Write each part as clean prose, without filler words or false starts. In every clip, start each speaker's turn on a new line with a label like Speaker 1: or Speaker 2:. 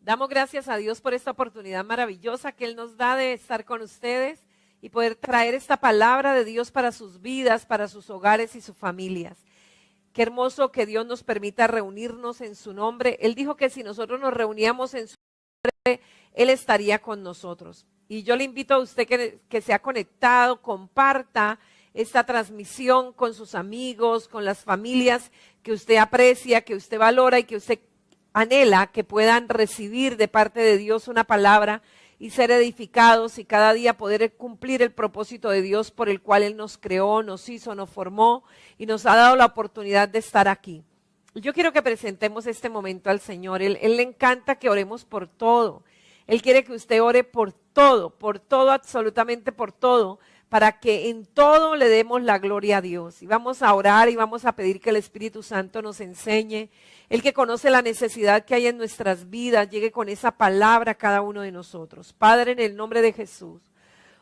Speaker 1: Damos gracias a Dios por esta oportunidad maravillosa que Él nos da de estar con ustedes y poder traer esta palabra de Dios para sus vidas, para sus hogares y sus familias. Qué hermoso que Dios nos permita reunirnos en su nombre. Él dijo que si nosotros nos reuníamos en su nombre, Él estaría con nosotros. Y yo le invito a usted que se ha conectado, comparta esta transmisión con sus amigos, con las familias que usted aprecia, que usted valora y que usted anhela que puedan recibir de parte de Dios una palabra y ser edificados y cada día poder cumplir el propósito de Dios por el cual Él nos creó, nos hizo, nos formó y nos ha dado la oportunidad de estar aquí. Yo quiero que presentemos este momento al Señor. Él le encanta que oremos por todo. Él quiere que usted ore por todo, absolutamente por todo, para que en todo le demos la gloria a Dios. Y vamos a orar y vamos a pedir que el Espíritu Santo nos enseñe. Él que conoce la necesidad que hay en nuestras vidas, llegue con esa palabra a cada uno de nosotros. Padre, en el nombre de Jesús,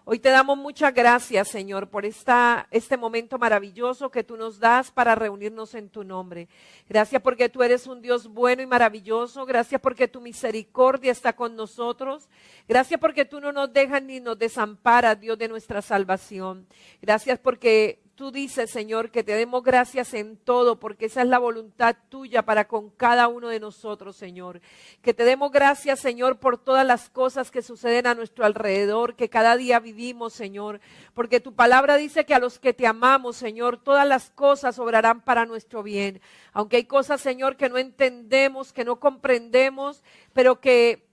Speaker 1: hoy te damos muchas gracias, Señor, por este momento maravilloso que tú nos das para reunirnos en tu nombre. Gracias porque tú eres un Dios bueno y maravilloso. Gracias porque tu misericordia está con nosotros. Gracias porque tú no nos dejas ni nos desamparas, Dios de nuestra salvación. Gracias porque tú dices, Señor, que te demos gracias en todo, porque esa es la voluntad tuya para con cada uno de nosotros, Señor. Que te demos gracias, Señor, por todas las cosas que suceden a nuestro alrededor, que cada día vivimos, Señor. Porque tu palabra dice que a los que te amamos, Señor, todas las cosas obrarán para nuestro bien. Aunque hay cosas, Señor, que no entendemos, que no comprendemos, pero que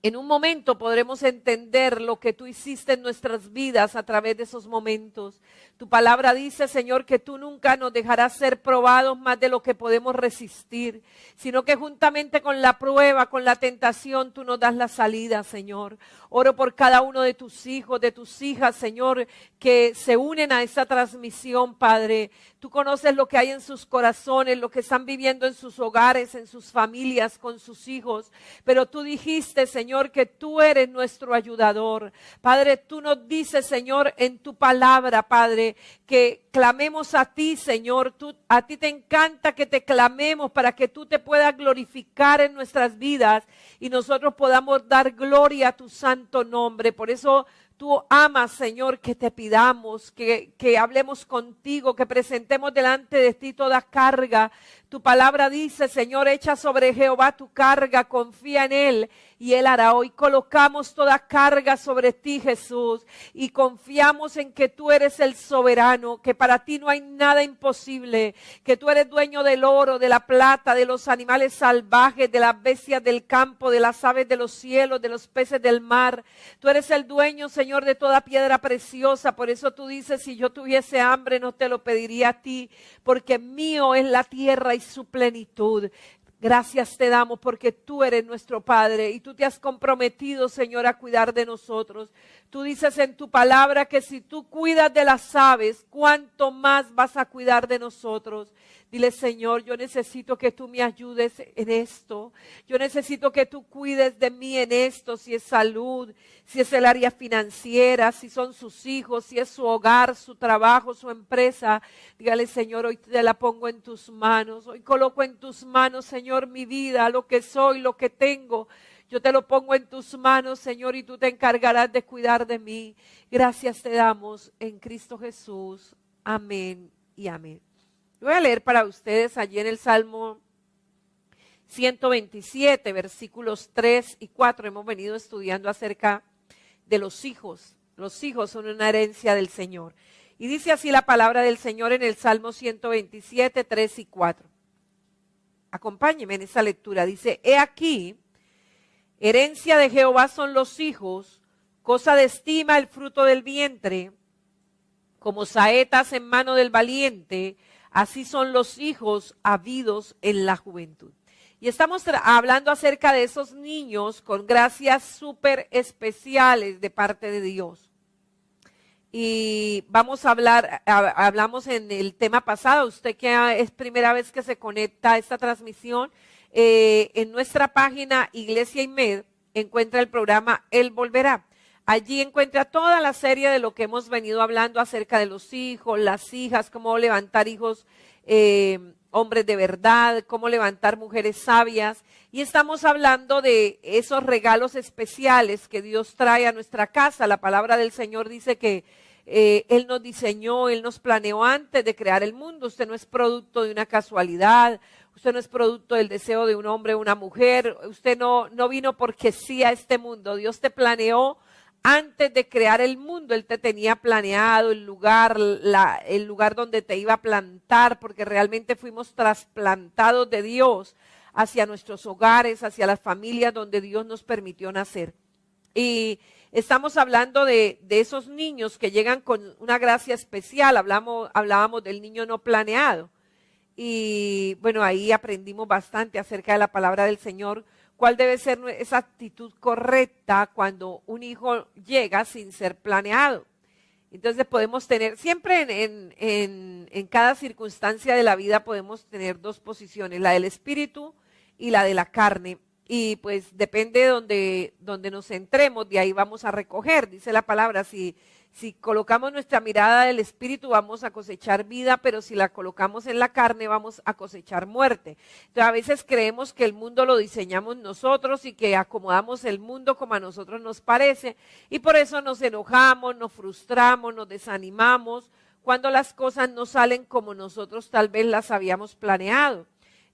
Speaker 1: en un momento podremos entender lo que tú hiciste en nuestras vidas a través de esos momentos. Tu palabra dice, Señor, que tú nunca nos dejarás ser probados más de lo que podemos resistir, sino que juntamente con la prueba, con la tentación, tú nos das la salida, Señor. Oro por cada uno de tus hijos, de tus hijas, Señor, que se unen a esta transmisión, Padre. Tú conoces lo que hay en sus corazones, lo que están viviendo en sus hogares, en sus familias, con sus hijos. Pero tú dijiste, Señor, que tú eres nuestro ayudador. Padre, tú nos dices, Señor, en tu palabra, Padre, que clamemos a ti, Señor. A ti te encanta que te clamemos para que tú te puedas glorificar en nuestras vidas y nosotros podamos dar gloria a tu santo nombre. Por eso tú amas, Señor, que te pidamos, que hablemos contigo, que presentemos delante de ti toda carga. Tu palabra dice, Señor, echa sobre Jehová tu carga, confía en Él y Él hará. Hoy colocamos toda carga sobre ti, Jesús, y confiamos en que tú eres el soberano, que para ti no hay nada imposible, que tú eres dueño del oro, de la plata, de los animales salvajes, de las bestias del campo, de las aves de los cielos, de los peces del mar. Tú eres el dueño, Señor, de toda piedra preciosa. Por eso tú dices, si yo tuviese hambre no te lo pediría a ti, porque mío es la tierra y su plenitud. Gracias te damos porque tú eres nuestro Padre y tú te has comprometido, Señor, a cuidar de nosotros. Tú dices en tu palabra que si tú cuidas de las aves, ¿cuánto más vas a cuidar de nosotros? Dile, Señor, yo necesito que tú me ayudes en esto. Yo necesito que tú cuides de mí en esto, si es salud, si es el área financiera, si son sus hijos, si es su hogar, su trabajo, su empresa. Dígale, Señor, hoy te la pongo en tus manos. Hoy coloco en tus manos, Señor, mi vida, lo que soy, lo que tengo. Yo te lo pongo en tus manos, Señor, y tú te encargarás de cuidar de mí. Gracias te damos en Cristo Jesús. Amén y amén. Voy a leer para ustedes allí en el Salmo 127, versículos 3 y 4. Hemos venido estudiando acerca de los hijos. Los hijos son una herencia del Señor. Y dice así la palabra del Señor en el Salmo 127, 3 y 4. Acompáñenme en esa lectura. Dice, he aquí, herencia de Jehová son los hijos, cosa de estima el fruto del vientre, como saetas en mano del valiente, así son los hijos habidos en la juventud. Y estamos hablando acerca de esos niños con gracias súper especiales de parte de Dios. Y vamos a hablamos en el tema pasado, usted que es primera vez que se conecta a esta transmisión, en nuestra página Iglesia IMED encuentra el programa Él Volverá. Allí encuentra toda la serie de lo que hemos venido hablando acerca de los hijos, las hijas, cómo levantar hijos hombres de verdad, cómo levantar mujeres sabias. Y estamos hablando de esos regalos especiales que Dios trae a nuestra casa. La palabra del Señor dice que Él nos diseñó, Él nos planeó antes de crear el mundo. Usted no es producto de una casualidad, usted no es producto del deseo de un hombre o una mujer, usted no vino porque sí a este mundo. Dios te planeó antes de crear el mundo. Él te tenía planeado el lugar donde te iba a plantar, porque realmente fuimos trasplantados de Dios hacia nuestros hogares, hacia las familias donde Dios nos permitió nacer. Y estamos hablando de esos niños que llegan con una gracia especial. Hablábamos del niño no planeado. Y bueno, ahí aprendimos bastante acerca de la palabra del Señor. ¿Cuál debe ser esa actitud correcta cuando un hijo llega sin ser planeado? Entonces podemos tener, siempre en cada circunstancia de la vida podemos tener dos posiciones, la del espíritu y la de la carne. Y pues depende de donde nos centremos, de ahí vamos a recoger, dice la palabra. Si colocamos nuestra mirada del espíritu vamos a cosechar vida, pero si la colocamos en la carne vamos a cosechar muerte. Entonces a veces creemos que el mundo lo diseñamos nosotros y que acomodamos el mundo como a nosotros nos parece, y por eso nos enojamos, nos frustramos, nos desanimamos cuando las cosas no salen como nosotros tal vez las habíamos planeado.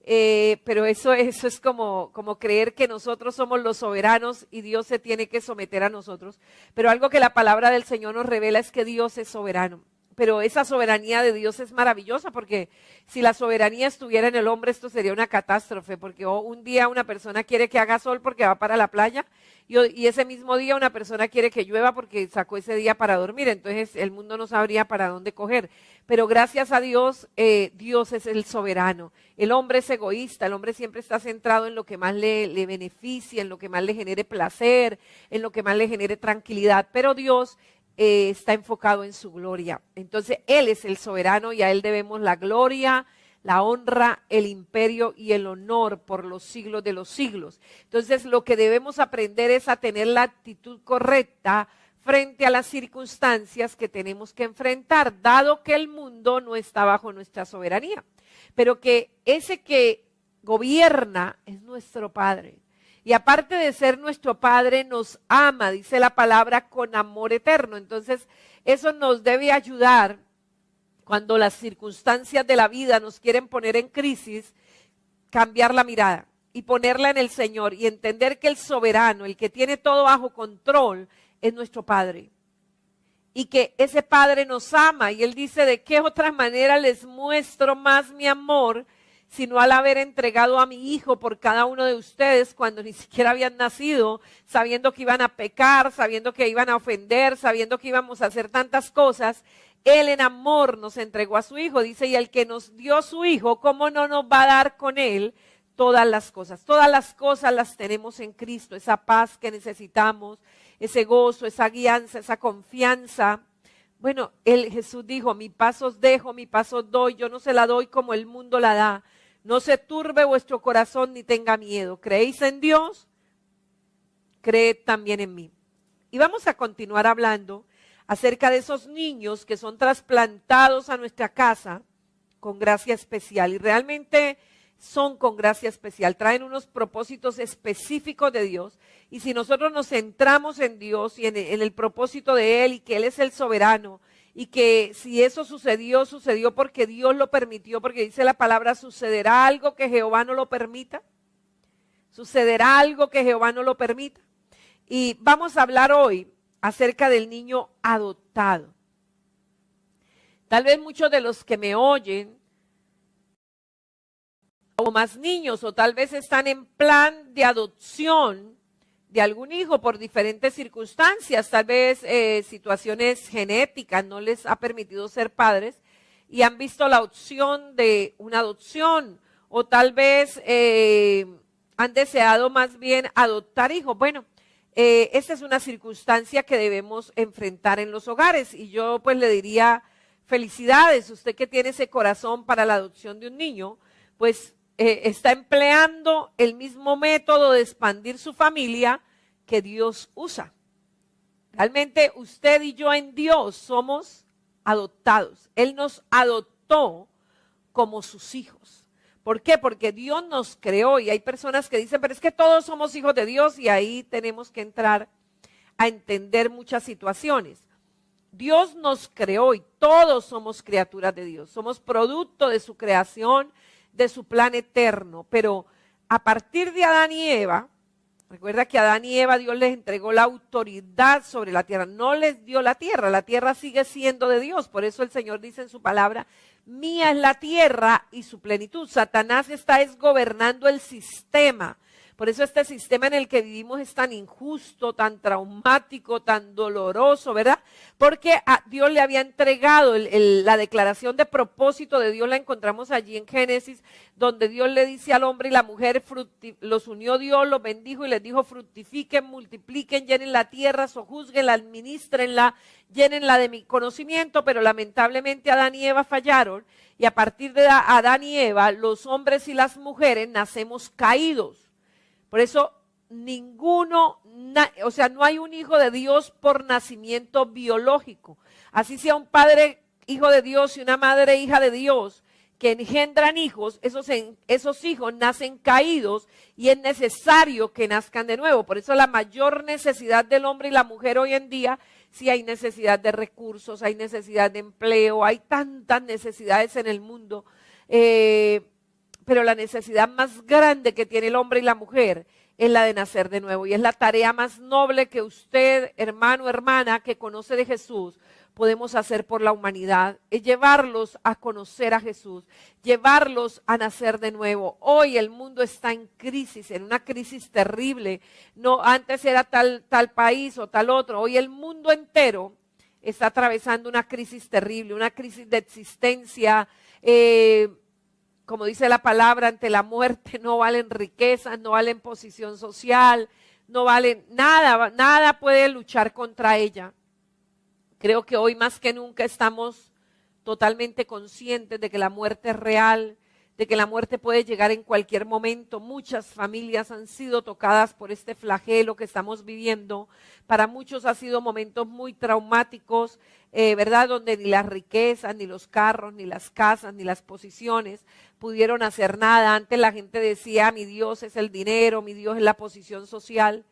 Speaker 1: Pero eso es como creer que nosotros somos los soberanos y Dios se tiene que someter a nosotros. Pero algo que la palabra del Señor nos revela es que Dios es soberano. Pero esa soberanía de Dios es maravillosa, porque si la soberanía estuviera en el hombre, esto sería una catástrofe, porque un día una persona quiere que haga sol porque va para la playa, y ese mismo día una persona quiere que llueva porque sacó ese día para dormir. Entonces el mundo no sabría para dónde coger. Pero gracias a Dios, Dios es el soberano. El hombre es egoísta, el hombre siempre está centrado en lo que más le beneficia, en lo que más le genere placer, en lo que más le genere tranquilidad, pero Dios está enfocado en su gloria. Entonces Él es el soberano y a Él debemos la gloria, la honra, el imperio y el honor por los siglos de los siglos. Entonces lo que debemos aprender es a tener la actitud correcta frente a las circunstancias que tenemos que enfrentar, dado que el mundo no está bajo nuestra soberanía, pero que ese que gobierna es nuestro Padre. Y aparte de ser nuestro Padre, nos ama, dice la palabra, con amor eterno. Entonces, eso nos debe ayudar cuando las circunstancias de la vida nos quieren poner en crisis, cambiar la mirada y ponerla en el Señor y entender que el soberano, el que tiene todo bajo control, es nuestro Padre. Y que ese Padre nos ama. Y Él dice, ¿de qué otra manera les muestro más mi amor sino al haber entregado a mi Hijo por cada uno de ustedes cuando ni siquiera habían nacido, sabiendo que iban a pecar, sabiendo que iban a ofender, sabiendo que íbamos a hacer tantas cosas? Él en amor nos entregó a su Hijo, dice, y el que nos dio su Hijo, ¿cómo no nos va a dar con Él todas las cosas? Todas las cosas las tenemos en Cristo, esa paz que necesitamos, ese gozo, esa guianza, esa confianza. Bueno, Jesús dijo, mi paz os dejo, mi paz os doy, yo no se la doy como el mundo la da. No se turbe vuestro corazón ni tenga miedo. ¿Creéis en Dios? Creed también en mí. Y vamos a continuar hablando acerca de esos niños que son trasplantados a nuestra casa con gracia especial. Y realmente son con gracia especial. Traen unos propósitos específicos de Dios. Y si nosotros nos centramos en Dios y en el propósito de Él y que Él es el soberano, y que si eso sucedió, sucedió porque Dios lo permitió, porque dice la palabra, ¿sucederá algo que Jehová no lo permita? ¿Sucederá algo que Jehová no lo permita? Y vamos a hablar hoy acerca del niño adoptado. Tal vez muchos de los que me oyen, o más niños, o tal vez están en plan de adopción de algún hijo por diferentes circunstancias, tal vez situaciones genéticas no les ha permitido ser padres y han visto la opción de una adopción, o tal vez han deseado más bien adoptar hijos. Bueno, esta es una circunstancia que debemos enfrentar en los hogares y yo pues le diría felicidades, usted que tiene ese corazón para la adopción de un niño, pues está empleando el mismo método de expandir su familia que Dios usa. Realmente usted y yo en Dios somos adoptados. Él nos adoptó como sus hijos. ¿Por qué? Porque Dios nos creó y hay personas que dicen, pero es que todos somos hijos de Dios y ahí tenemos que entrar a entender muchas situaciones. Dios nos creó y todos somos criaturas de Dios, somos producto de su creación, de su plan eterno, pero a partir de Adán y Eva, recuerda que a Adán y Eva Dios les entregó la autoridad sobre la tierra, no les dio la tierra sigue siendo de Dios, por eso el Señor dice en su palabra, mía es la tierra y su plenitud. Satanás está gobernando el sistema. Por eso este sistema en el que vivimos es tan injusto, tan traumático, tan doloroso, ¿verdad? Porque a Dios le había entregado la declaración de propósito de Dios, la encontramos allí en Génesis, donde Dios le dice al hombre y la mujer, los unió Dios, los bendijo y les dijo, fructifiquen, multipliquen, llenen la tierra, sojuzguenla, administrenla, llénenla de mi conocimiento, pero lamentablemente Adán y Eva fallaron y a partir de Adán y Eva, los hombres y las mujeres nacemos caídos. Por eso no hay un hijo de Dios por nacimiento biológico. Así sea un padre hijo de Dios y una madre hija de Dios que engendran hijos, esos hijos nacen caídos y es necesario que nazcan de nuevo. Por eso la mayor necesidad del hombre y la mujer hoy en día, sí hay necesidad de recursos, hay necesidad de empleo, hay tantas necesidades en el mundo, pero la necesidad más grande que tiene el hombre y la mujer es la de nacer de nuevo. Y es la tarea más noble que usted, hermano, hermana, que conoce de Jesús, podemos hacer por la humanidad. Es llevarlos a conocer a Jesús, llevarlos a nacer de nuevo. Hoy el mundo está en crisis, en una crisis terrible. No, antes era tal país o tal otro. Hoy el mundo entero está atravesando una crisis terrible, una crisis de existencia. Como dice la palabra, ante la muerte no valen riquezas, no valen posición social, no valen nada, nada puede luchar contra ella. Creo que hoy más que nunca estamos totalmente conscientes de que la muerte es real, de que la muerte puede llegar en cualquier momento. Muchas familias han sido tocadas por este flagelo que estamos viviendo. Para muchos ha sido momentos muy traumáticos, ¿verdad? Donde ni las riquezas, ni los carros, ni las casas, ni las posiciones pudieron hacer nada. Antes la gente decía, mi Dios es el dinero, mi Dios es la posición social.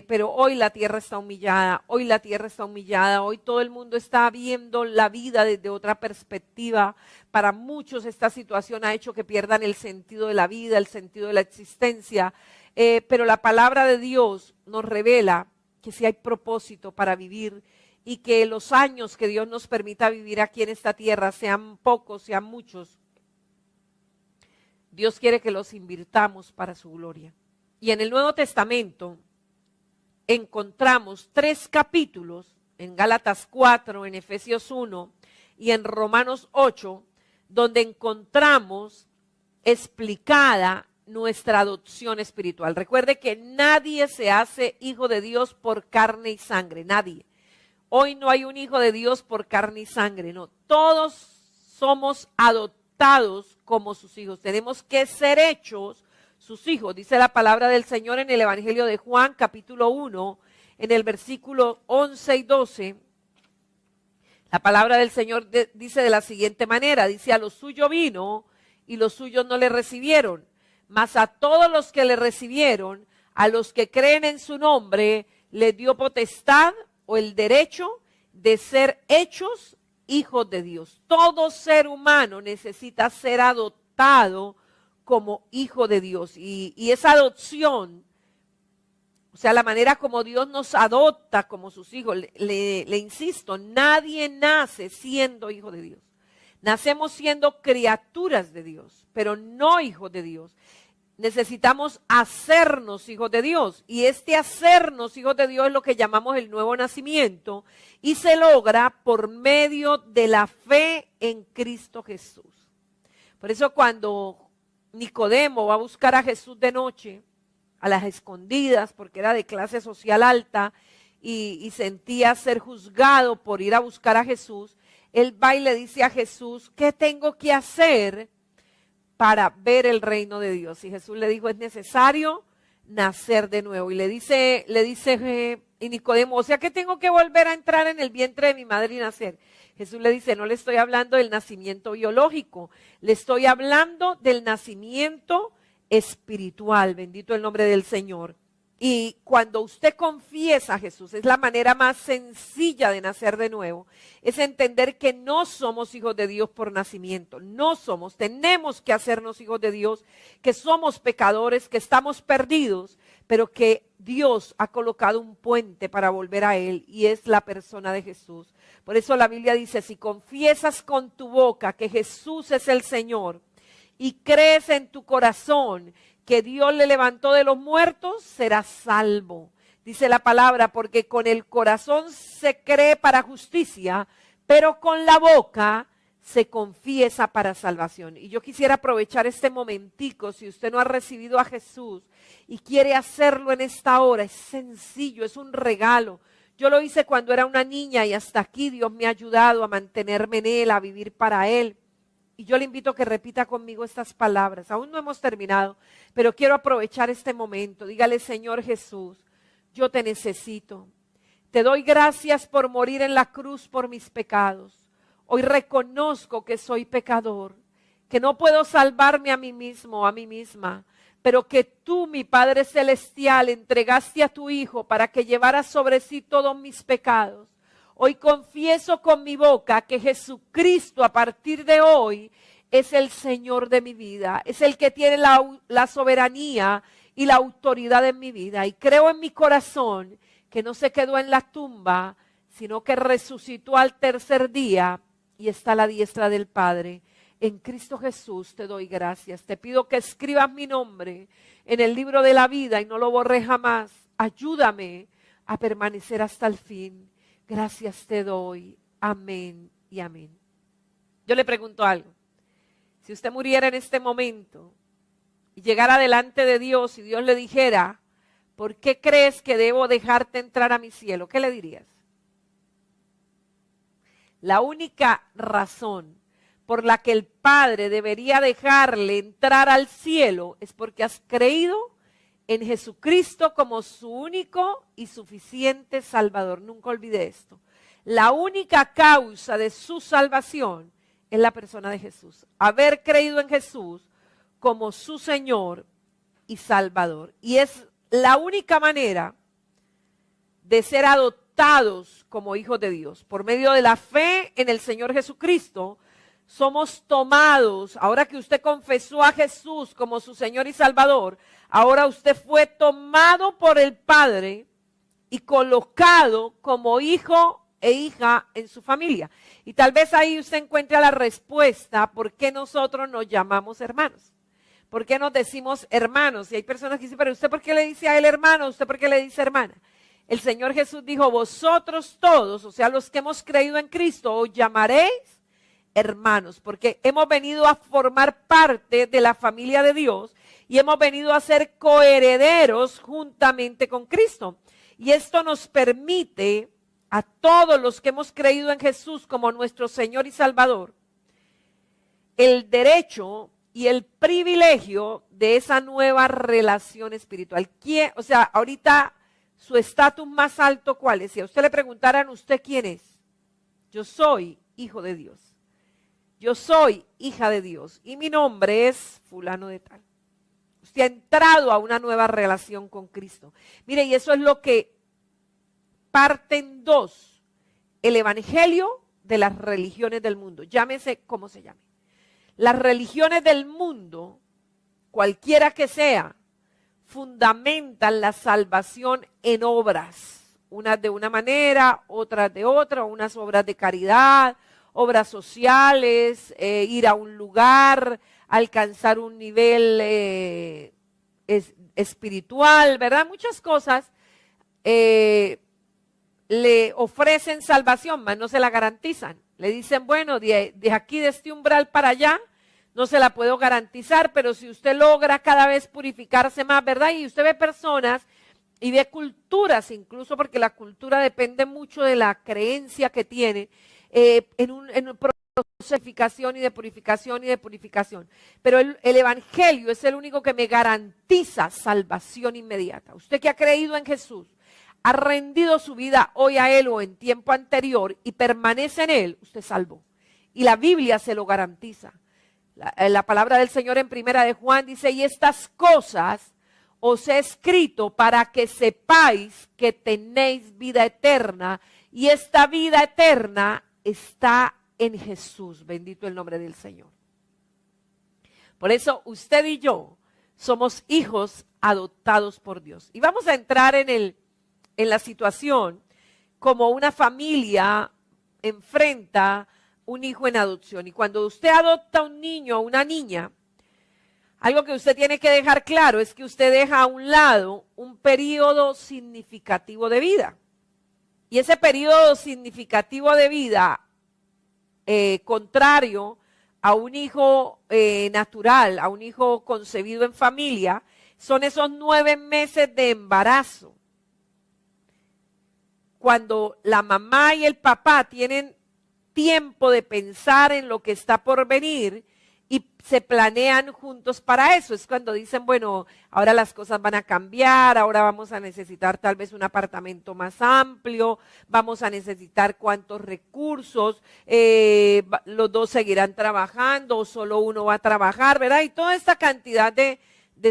Speaker 1: Pero hoy la tierra está humillada, hoy todo el mundo está viendo la vida desde otra perspectiva. Para muchos esta situación ha hecho que pierdan el sentido de la vida, el sentido de la existencia, pero la palabra de Dios nos revela que sí hay propósito para vivir y que los años que Dios nos permita vivir aquí en esta tierra, sean pocos, sean muchos, Dios quiere que los invirtamos para su gloria. Y en el Nuevo Testamento encontramos 3 capítulos, en Gálatas 4, en Efesios 1 y en Romanos 8, donde encontramos explicada nuestra adopción espiritual. Recuerde que nadie se hace hijo de Dios por carne y sangre, nadie. Hoy no hay un hijo de Dios por carne y sangre, no. Todos somos adoptados como sus hijos. Tenemos que ser hechos sus hijos. Dice la palabra del Señor en el Evangelio de Juan, capítulo 1, en el versículo 11 y 12. La palabra del Señor dice de la siguiente manera, dice, a lo suyo vino y los suyos no le recibieron, mas a todos los que le recibieron, a los que creen en su nombre, les dio potestad o el derecho de ser hechos hijos de Dios. Todo ser humano necesita ser adoptado como hijo de Dios. Y esa adopción, o sea, la manera como Dios nos adopta como sus hijos, le insisto, nadie nace siendo hijo de Dios. Nacemos siendo criaturas de Dios, pero no hijos de Dios. Necesitamos hacernos hijos de Dios. Y este hacernos hijos de Dios es lo que llamamos el nuevo nacimiento. Y se logra por medio de la fe en Cristo Jesús. Por eso cuando Nicodemo va a buscar a Jesús de noche, a las escondidas, porque era de clase social alta y sentía ser juzgado por ir a buscar a Jesús, él va y le dice a Jesús, ¿qué tengo que hacer para ver el reino de Dios? Y Jesús le dijo, es necesario nacer de nuevo. Y le dice Y Nicodemo, o sea que tengo que volver a entrar en el vientre de mi madre y nacer. Jesús le dice, no le estoy hablando del nacimiento biológico, le estoy hablando del nacimiento espiritual, bendito el nombre del Señor. Y cuando usted confiesa a Jesús, es la manera más sencilla de nacer de nuevo, es entender que no somos hijos de Dios por nacimiento, no somos, tenemos que hacernos hijos de Dios, que somos pecadores, que estamos perdidos, pero que Dios ha colocado un puente para volver a Él y es la persona de Jesús. Por eso la Biblia dice, si confiesas con tu boca que Jesús es el Señor y crees en tu corazón que Dios le levantó de los muertos, serás salvo. Dice la palabra, porque con el corazón se cree para justicia, pero con la boca se confiesa para salvación. Y yo quisiera aprovechar este momentico, si usted no ha recibido a Jesús y quiere hacerlo en esta hora, es sencillo, es un regalo. Yo lo hice cuando era una niña y hasta aquí Dios me ha ayudado a mantenerme en Él, a vivir para Él. Y yo le invito a que repita conmigo estas palabras. Aún no hemos terminado, pero quiero aprovechar este momento. Dígale, Señor Jesús, yo te necesito. Te doy gracias por morir en la cruz por mis pecados. Hoy reconozco que soy pecador, que no puedo salvarme a mí mismo, a mí misma, pero que tú, mi Padre Celestial, entregaste a tu Hijo para que llevara sobre sí todos mis pecados. Hoy confieso con mi boca que Jesucristo a partir de hoy es el Señor de mi vida, es el que tiene la soberanía y la autoridad en mi vida. Y creo en mi corazón que no se quedó en la tumba, sino que resucitó al tercer día y está a la diestra del Padre. En Cristo Jesús te doy gracias. Te pido que escribas mi nombre en el libro de la vida y no lo borres jamás. Ayúdame a permanecer hasta el fin. Gracias te doy. Amén y amén. Yo le pregunto algo. Si usted muriera en este momento y llegara delante de Dios y Dios le dijera, ¿por qué crees que debo dejarte entrar a mi cielo? ¿Qué le dirías? La única razón por la que el Padre debería dejarle entrar al cielo es porque has creído en Jesucristo como su único y suficiente Salvador. Nunca olvide esto. La única causa de su salvación es la persona de Jesús. Haber creído en Jesús como su Señor y Salvador. Y es la única manera de ser adoptados como hijos de Dios. Por medio de la fe en el Señor Jesucristo, somos tomados, ahora que usted confesó a Jesús como su Señor y Salvador, ahora usted fue tomado por el Padre y colocado como hijo e hija en su familia. Y tal vez ahí usted encuentre la respuesta por qué nosotros nos llamamos hermanos. ¿Por qué nos decimos hermanos? Y hay personas que dicen, pero ¿usted por qué le dice a él hermano? ¿Usted por qué le dice hermana? El Señor Jesús dijo, vosotros todos, o sea, los que hemos creído en Cristo, os llamaréis hermanos, porque hemos venido a formar parte de la familia de Dios y hemos venido a ser coherederos juntamente con Cristo. Y esto nos permite a todos los que hemos creído en Jesús como nuestro Señor y Salvador el derecho y el privilegio de esa nueva relación espiritual. ¿Quién? O sea, ahorita su estatus más alto, ¿cuál es? Si a usted le preguntaran, ¿usted quién es? Yo soy hijo de Dios. Yo soy hija de Dios y mi nombre es fulano de tal. Usted ha entrado a una nueva relación con Cristo. Mire, y eso es lo que parte en dos. El evangelio de las religiones del mundo. Llámese como se llame. Las religiones del mundo, cualquiera que sea, fundamentan la salvación en obras. Unas de una manera, otras de otra, unas obras de caridad, obras sociales, ir a un lugar, alcanzar un nivel espiritual, ¿verdad? Muchas cosas le ofrecen salvación, mas no se la garantizan. Le dicen, bueno, de aquí, de este umbral para allá, no se la puedo garantizar, pero si usted logra cada vez purificarse más, ¿verdad? Y usted ve personas y ve culturas, incluso porque la cultura depende mucho de la creencia que tiene, en un proceso de purificación y de purificación. Pero el evangelio es el único que me garantiza salvación inmediata. Usted que ha creído en Jesús,
Speaker 2: ha rendido su vida hoy a Él o en tiempo anterior y permanece en Él, usted es salvo. Y la Biblia se lo garantiza. La palabra del Señor en Primera de Juan dice, y estas cosas os he escrito para que sepáis que tenéis vida eterna, y esta vida eterna está en Jesús. Bendito el nombre del Señor. Por eso usted y yo somos hijos adoptados por Dios. Y vamos a entrar en la situación como una familia enfrenta un hijo en adopción. Y cuando usted adopta un niño o una niña, algo que usted tiene que dejar claro es que usted deja a un lado un periodo significativo de vida. Y ese periodo significativo de vida, contrario a un hijo natural, a un hijo concebido en familia, son esos 9 meses de embarazo. Cuando la mamá y el papá tienen tiempo de pensar en lo que está por venir y se planean juntos para eso. Es cuando dicen, bueno, ahora las cosas van a cambiar, ahora vamos a necesitar tal vez un apartamento más amplio, vamos a necesitar cuántos recursos, los dos seguirán trabajando o solo uno va a trabajar, ¿verdad? Y toda esta cantidad de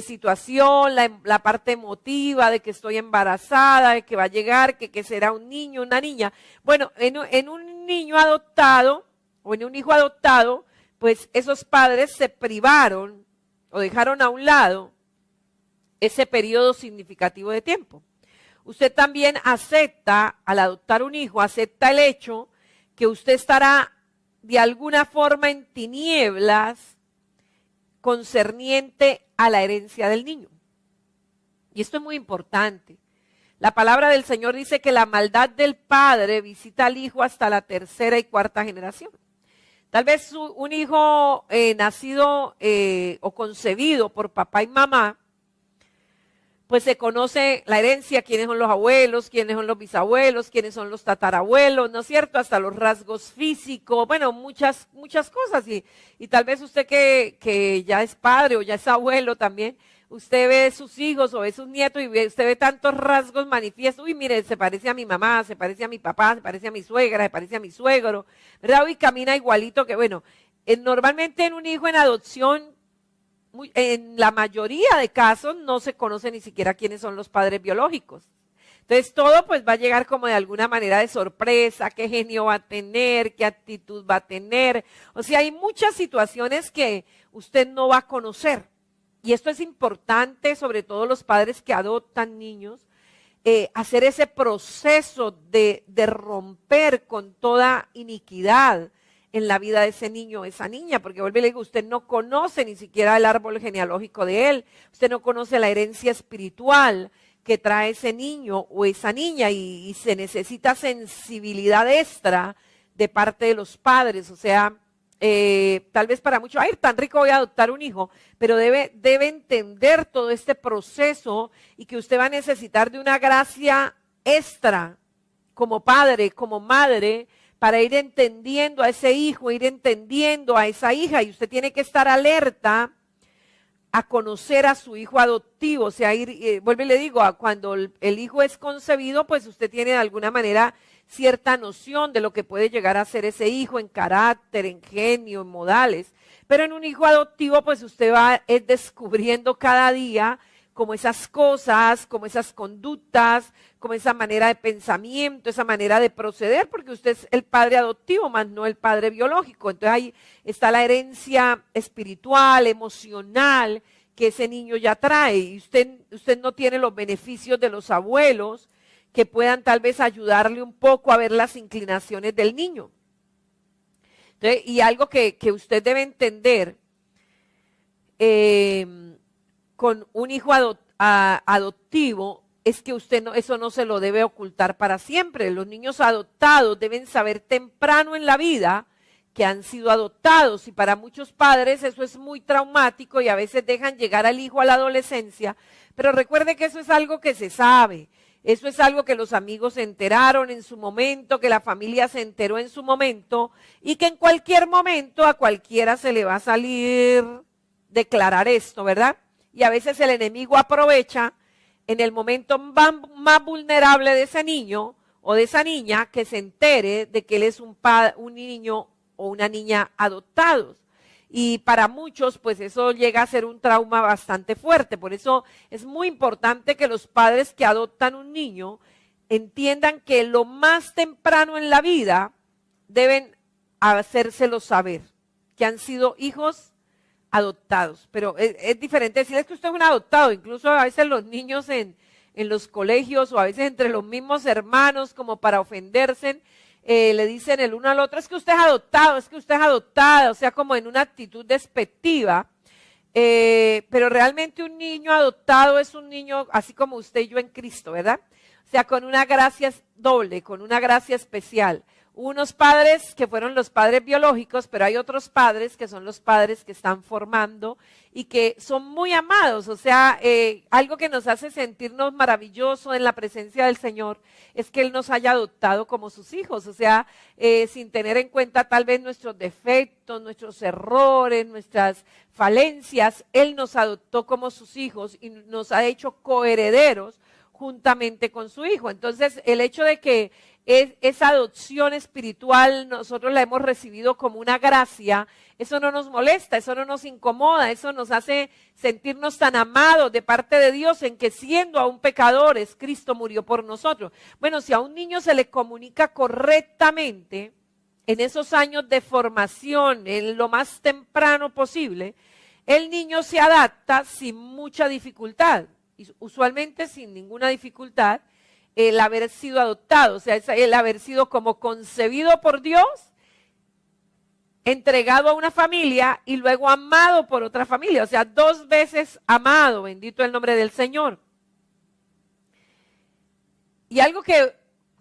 Speaker 2: situación, la parte emotiva de que estoy embarazada, de que va a llegar, que será un niño, una niña. Bueno, en un niño adoptado o en un hijo adoptado, pues esos padres se privaron o dejaron a un lado ese periodo significativo de tiempo. Usted también acepta, al adoptar un hijo, acepta el hecho que usted estará de alguna forma en tinieblas concerniente a la herencia del niño. Y esto es muy importante. La palabra del Señor dice que la maldad del padre visita al hijo hasta la 3ª y 4ª generación. Tal vez un hijo nacido o concebido por papá y mamá, pues se conoce la herencia, quiénes son los abuelos, quiénes son los bisabuelos, quiénes son los tatarabuelos, ¿no es cierto? Hasta los rasgos físicos, bueno, muchas cosas. Y tal vez usted que ya es padre o ya es abuelo también, usted ve sus hijos o ve sus nietos y usted ve tantos rasgos manifiestos. Uy, mire, se parece a mi mamá, se parece a mi papá, se parece a mi suegra, se parece a mi suegro, ¿verdad? Uy, camina igualito que, bueno, normalmente en un hijo en adopción, en la mayoría de casos no se conoce ni siquiera quiénes son los padres biológicos. Entonces todo pues va a llegar como de alguna manera de sorpresa, qué genio va a tener, qué actitud va a tener. O sea, hay muchas situaciones que usted no va a conocer. Y esto es importante, sobre todo los padres que adoptan niños, hacer ese proceso de romper con toda iniquidad en la vida de ese niño o esa niña, porque vuelve y le digo, usted no conoce ni siquiera el árbol genealógico de él, usted no conoce la herencia espiritual que trae ese niño o esa niña y se necesita sensibilidad extra de parte de los padres. O sea, tal vez para muchos, ay, tan rico voy a adoptar un hijo, pero debe entender todo este proceso y que usted va a necesitar de una gracia extra como padre, como madre, para ir entendiendo a ese hijo, ir entendiendo a esa hija, y usted tiene que estar alerta a conocer a su hijo adoptivo. O sea, vuelvo y le digo, cuando el hijo es concebido, pues usted tiene de alguna manera cierta noción de lo que puede llegar a ser ese hijo en carácter, en genio, en modales. Pero en un hijo adoptivo, pues usted va descubriendo cada día como esas cosas, como esas conductas, como esa manera de pensamiento, esa manera de proceder, porque usted es el padre adoptivo, más no el padre biológico. Entonces ahí está la herencia espiritual, emocional, que ese niño ya trae. Y usted no tiene los beneficios de los abuelos que puedan tal vez ayudarle un poco a ver las inclinaciones del niño. Entonces, y algo que usted debe entender, con un hijo adoptivo, es que usted eso no se lo debe ocultar para siempre. Los niños adoptados deben saber temprano en la vida que han sido adoptados, y para muchos padres eso es muy traumático y a veces dejan llegar al hijo a la adolescencia, pero recuerde que eso es algo que se sabe, eso es algo que los amigos se enteraron en su momento, que la familia se enteró en su momento, y que en cualquier momento a cualquiera se le va a salir declarar esto, ¿verdad? Y a veces el enemigo aprovecha en el momento más vulnerable de ese niño o de esa niña, que se entere de que él es un niño o una niña adoptados. Y para muchos, pues eso llega a ser un trauma bastante fuerte. Por eso es muy importante que los padres que adoptan un niño entiendan que lo más temprano en la vida deben hacérselo saber, que han sido hijos adoptados. Pero es diferente decirles que usted es un adoptado. Incluso a veces los niños en los colegios o a veces entre los mismos hermanos, como para ofenderse, le dicen el uno al otro, es que usted es adoptado, es que usted es adoptada, o sea, como en una actitud despectiva. Pero realmente un niño adoptado es un niño así como usted y yo en Cristo, ¿verdad? O sea, con una gracia doble, con una gracia especial. Unos padres que fueron los padres biológicos, pero hay otros padres que son los padres que están formando y que son muy amados. O sea, algo que nos hace sentirnos maravilloso en la presencia del Señor es que Él nos haya adoptado como sus hijos. O sea, sin tener en cuenta tal vez nuestros defectos, nuestros errores, nuestras falencias, Él nos adoptó como sus hijos y nos ha hecho coherederos juntamente con su hijo. Entonces, el hecho de que esa adopción espiritual nosotros la hemos recibido como una gracia, eso no nos molesta, eso no nos incomoda, eso nos hace sentirnos tan amados de parte de Dios, en que siendo aún pecadores, Cristo murió por nosotros. Bueno, si a un niño se le comunica correctamente en esos años de formación, en lo más temprano posible, el niño se adapta sin mucha dificultad, usualmente sin ninguna dificultad, el haber sido adoptado, o sea, el haber sido como concebido por Dios, entregado a una familia y luego amado por otra familia, o sea, 2 veces amado, bendito el nombre del Señor. Y algo que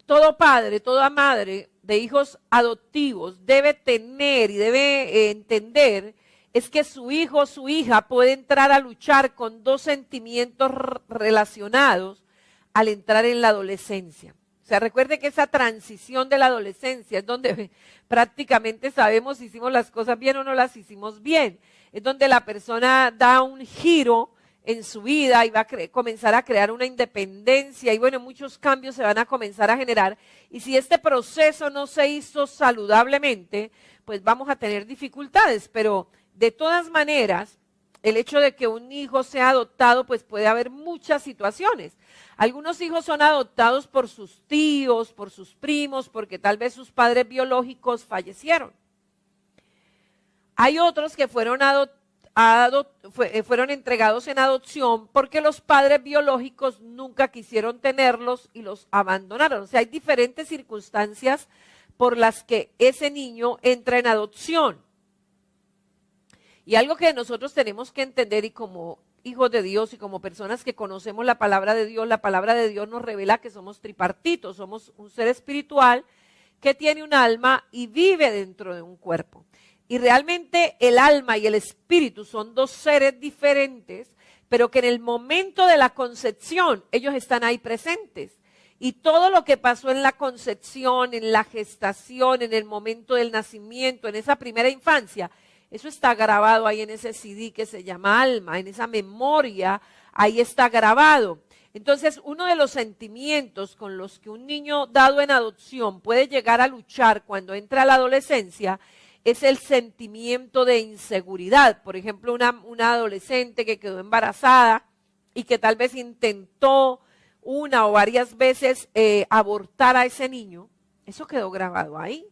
Speaker 2: todo padre, toda madre de hijos adoptivos debe tener y debe entender es que su hijo o su hija puede entrar a luchar con 2 sentimientos relacionados al entrar en la adolescencia. O sea, recuerde que esa transición de la adolescencia es donde prácticamente sabemos si hicimos las cosas bien o no las hicimos bien. Es donde la persona da un giro en su vida y va a comenzar a crear una independencia y bueno, muchos cambios se van a comenzar a generar. Y si este proceso no se hizo saludablemente, pues vamos a tener dificultades. Pero de todas maneras, el hecho de que un hijo sea adoptado, pues puede haber muchas situaciones. Algunos hijos son adoptados por sus tíos, por sus primos, porque tal vez sus padres biológicos fallecieron. Hay otros que fueron entregados en adopción porque los padres biológicos nunca quisieron tenerlos y los abandonaron. O sea, hay diferentes circunstancias por las que ese niño entra en adopción. Y algo que nosotros tenemos que entender, y como hijos de Dios y como personas que conocemos la palabra de Dios nos revela que somos tripartitos, somos un ser espiritual que tiene un alma y vive dentro de un cuerpo. Y realmente el alma y el espíritu son 2 seres diferentes, pero que en el momento de la concepción ellos están ahí presentes. Y todo lo que pasó en la concepción, en la gestación, en el momento del nacimiento, en esa primera infancia, eso está grabado ahí en ese CD que se llama alma, en esa memoria, ahí está grabado. Entonces, uno de los sentimientos con los que un niño dado en adopción puede llegar a luchar cuando entra a la adolescencia es el sentimiento de inseguridad. Por ejemplo, una adolescente que quedó embarazada y que tal vez intentó una o varias veces abortar a ese niño, eso quedó grabado ahí.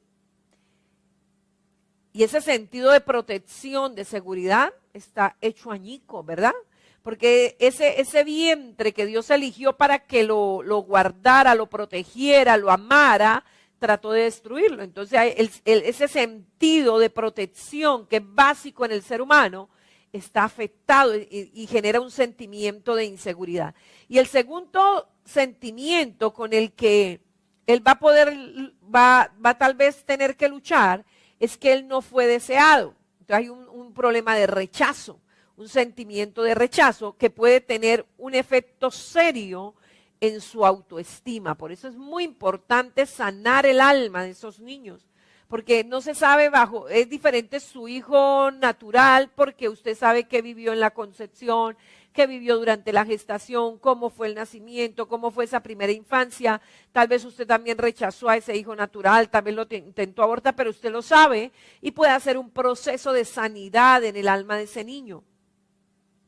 Speaker 2: Y ese sentido de protección, de seguridad, está hecho añico, ¿verdad? Porque ese vientre que Dios eligió para que lo guardara, lo protegiera, lo amara, trató de destruirlo. Entonces ese sentido de protección que es básico en el ser humano está afectado y genera un sentimiento de inseguridad. Y el segundo sentimiento con el que él va tal vez tener que luchar es que él no fue deseado. Entonces hay un problema de rechazo, un sentimiento de rechazo que puede tener un efecto serio en su autoestima. Por eso es muy importante sanar el alma de esos niños,
Speaker 1: porque no se sabe es diferente su hijo natural, porque usted sabe que vivió en la concepción, que vivió durante la gestación, cómo fue el nacimiento, cómo fue esa primera infancia. Tal vez usted también rechazó a ese hijo natural, tal vez lo intentó abortar, pero usted lo sabe y puede hacer un proceso de sanidad en el alma de ese niño.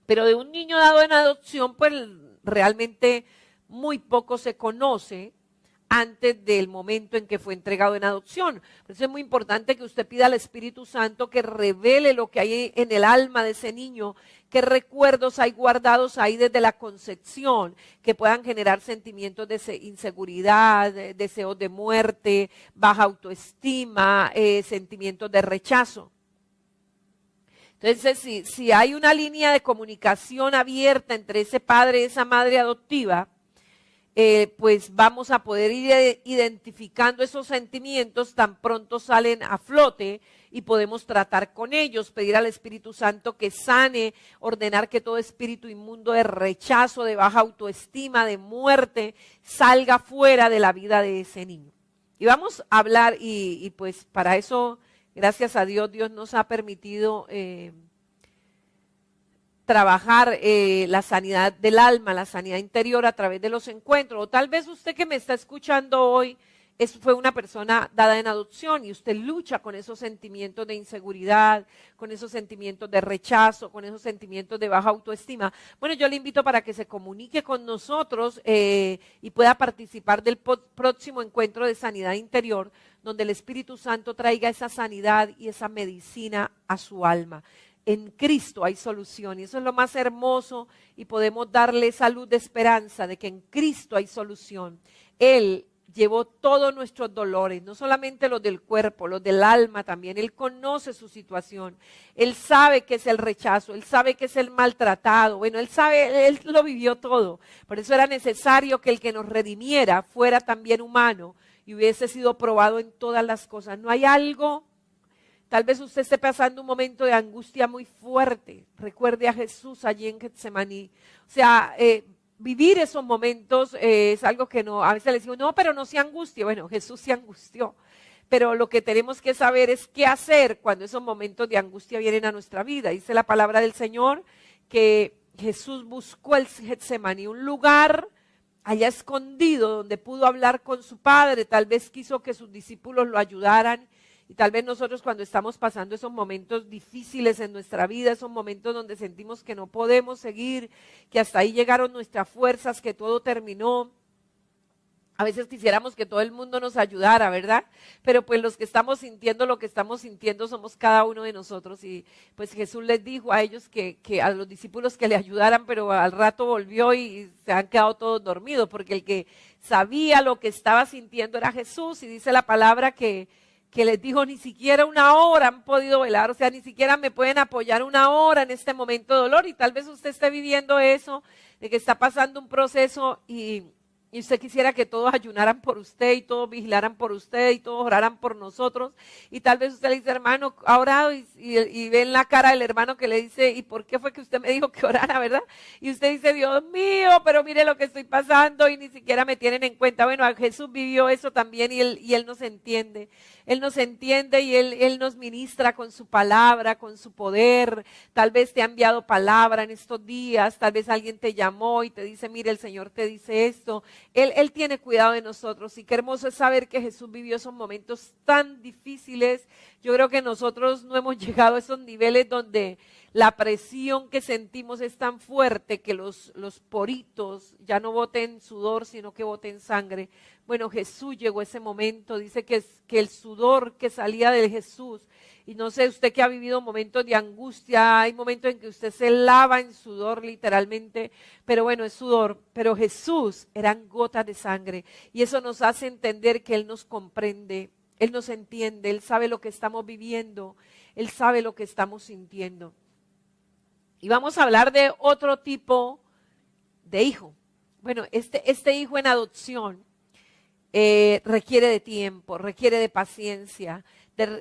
Speaker 1: Pero de un niño dado en adopción, pues realmente muy poco se conoce antes del momento en que fue entregado en adopción. Por eso es muy importante que usted pida al Espíritu Santo que revele lo que hay en el alma de ese niño, qué recuerdos hay guardados ahí desde la concepción, que puedan generar sentimientos de inseguridad, deseos de muerte, baja autoestima, sentimientos de rechazo. Entonces, si hay una línea de comunicación abierta entre ese padre y esa madre adoptiva, pues vamos a poder ir identificando esos sentimientos tan pronto salen a flote y podemos tratar con ellos, pedir al Espíritu Santo que sane, ordenar que todo espíritu inmundo de rechazo, de baja autoestima, de muerte, salga fuera de la vida de ese niño. Y vamos a hablar y pues para eso, gracias a Dios, Dios nos ha permitido trabajar la sanidad del alma, la sanidad interior a través de los encuentros. O tal vez usted que me está escuchando hoy fue una persona dada en adopción y usted lucha con esos sentimientos de inseguridad, con esos sentimientos de rechazo, con esos sentimientos de baja autoestima. Bueno, yo le invito para que se comunique con nosotros y pueda participar del próximo encuentro de sanidad interior, donde el Espíritu Santo traiga esa sanidad y esa medicina a su alma. En Cristo hay solución y eso es lo más hermoso y podemos darle esa luz de esperanza de que en Cristo hay solución. Él llevó todos nuestros dolores, no solamente los del cuerpo, los del alma también. Él conoce su situación, Él sabe que es el rechazo, Él sabe que es el maltratado. Bueno, Él sabe, Él lo vivió todo. Por eso era necesario que el que nos redimiera fuera también humano y hubiese sido probado en todas las cosas. No hay algo. Tal vez usted esté pasando un momento de angustia muy fuerte. Recuerde a Jesús allí en Getsemaní. O sea, vivir esos momentos es algo que no, a veces le decimos, no, pero no se angustie. Bueno, Jesús se angustió. Pero lo que tenemos que saber es qué hacer cuando esos momentos de angustia vienen a nuestra vida. Dice la palabra del Señor que Jesús buscó el Getsemaní, un lugar allá escondido donde pudo hablar con su Padre. Tal vez quiso que sus discípulos lo ayudaran. Y tal vez nosotros cuando estamos pasando esos momentos difíciles en nuestra vida, esos momentos donde sentimos que no podemos seguir, que hasta ahí llegaron nuestras fuerzas, que todo terminó, a veces quisiéramos que todo el mundo nos ayudara, ¿verdad? Pero pues los que estamos sintiendo lo que estamos sintiendo somos cada uno de nosotros. Y pues Jesús les dijo a ellos que a los discípulos que le ayudaran, pero al rato volvió y se han quedado todos dormidos, porque el que sabía lo que estaba sintiendo era Jesús. Y dice la palabra que les dijo, ni siquiera una hora han podido velar, o sea, ni siquiera me pueden apoyar una hora en este momento de dolor. Y tal vez usted esté viviendo eso, de que está pasando un proceso y usted quisiera que todos ayunaran por usted y todos vigilaran por usted y todos oraran por nosotros. Y tal vez usted le dice, hermano, ha orado y ve en la cara del hermano que le dice, ¿y por qué fue que usted me dijo que orara, verdad? Y usted dice, Dios mío, pero mire lo que estoy pasando y ni siquiera me tienen en cuenta. Bueno, Jesús vivió eso también y él nos entiende. Él nos entiende y él nos ministra con su palabra, con su poder. Tal vez te ha enviado palabra en estos días, tal vez alguien te llamó y te dice, mire, el Señor te dice esto. Él tiene cuidado de nosotros y qué hermoso es saber que Jesús vivió esos momentos tan difíciles. Yo creo que nosotros no hemos llegado a esos niveles donde la presión que sentimos es tan fuerte que los poritos ya no boten sudor, sino que boten sangre. Bueno, Jesús llegó a ese momento, dice que el sudor que salía de Jesús, y no sé, usted que ha vivido momentos de angustia, hay momentos en que usted se lava en sudor literalmente, pero bueno, es sudor, pero Jesús eran gotas de sangre, y eso nos hace entender que Él nos comprende, Él nos entiende, Él sabe lo que estamos viviendo, Él sabe lo que estamos sintiendo. Y vamos a hablar de otro tipo de hijo. Bueno, este hijo en adopción requiere de tiempo, requiere de paciencia,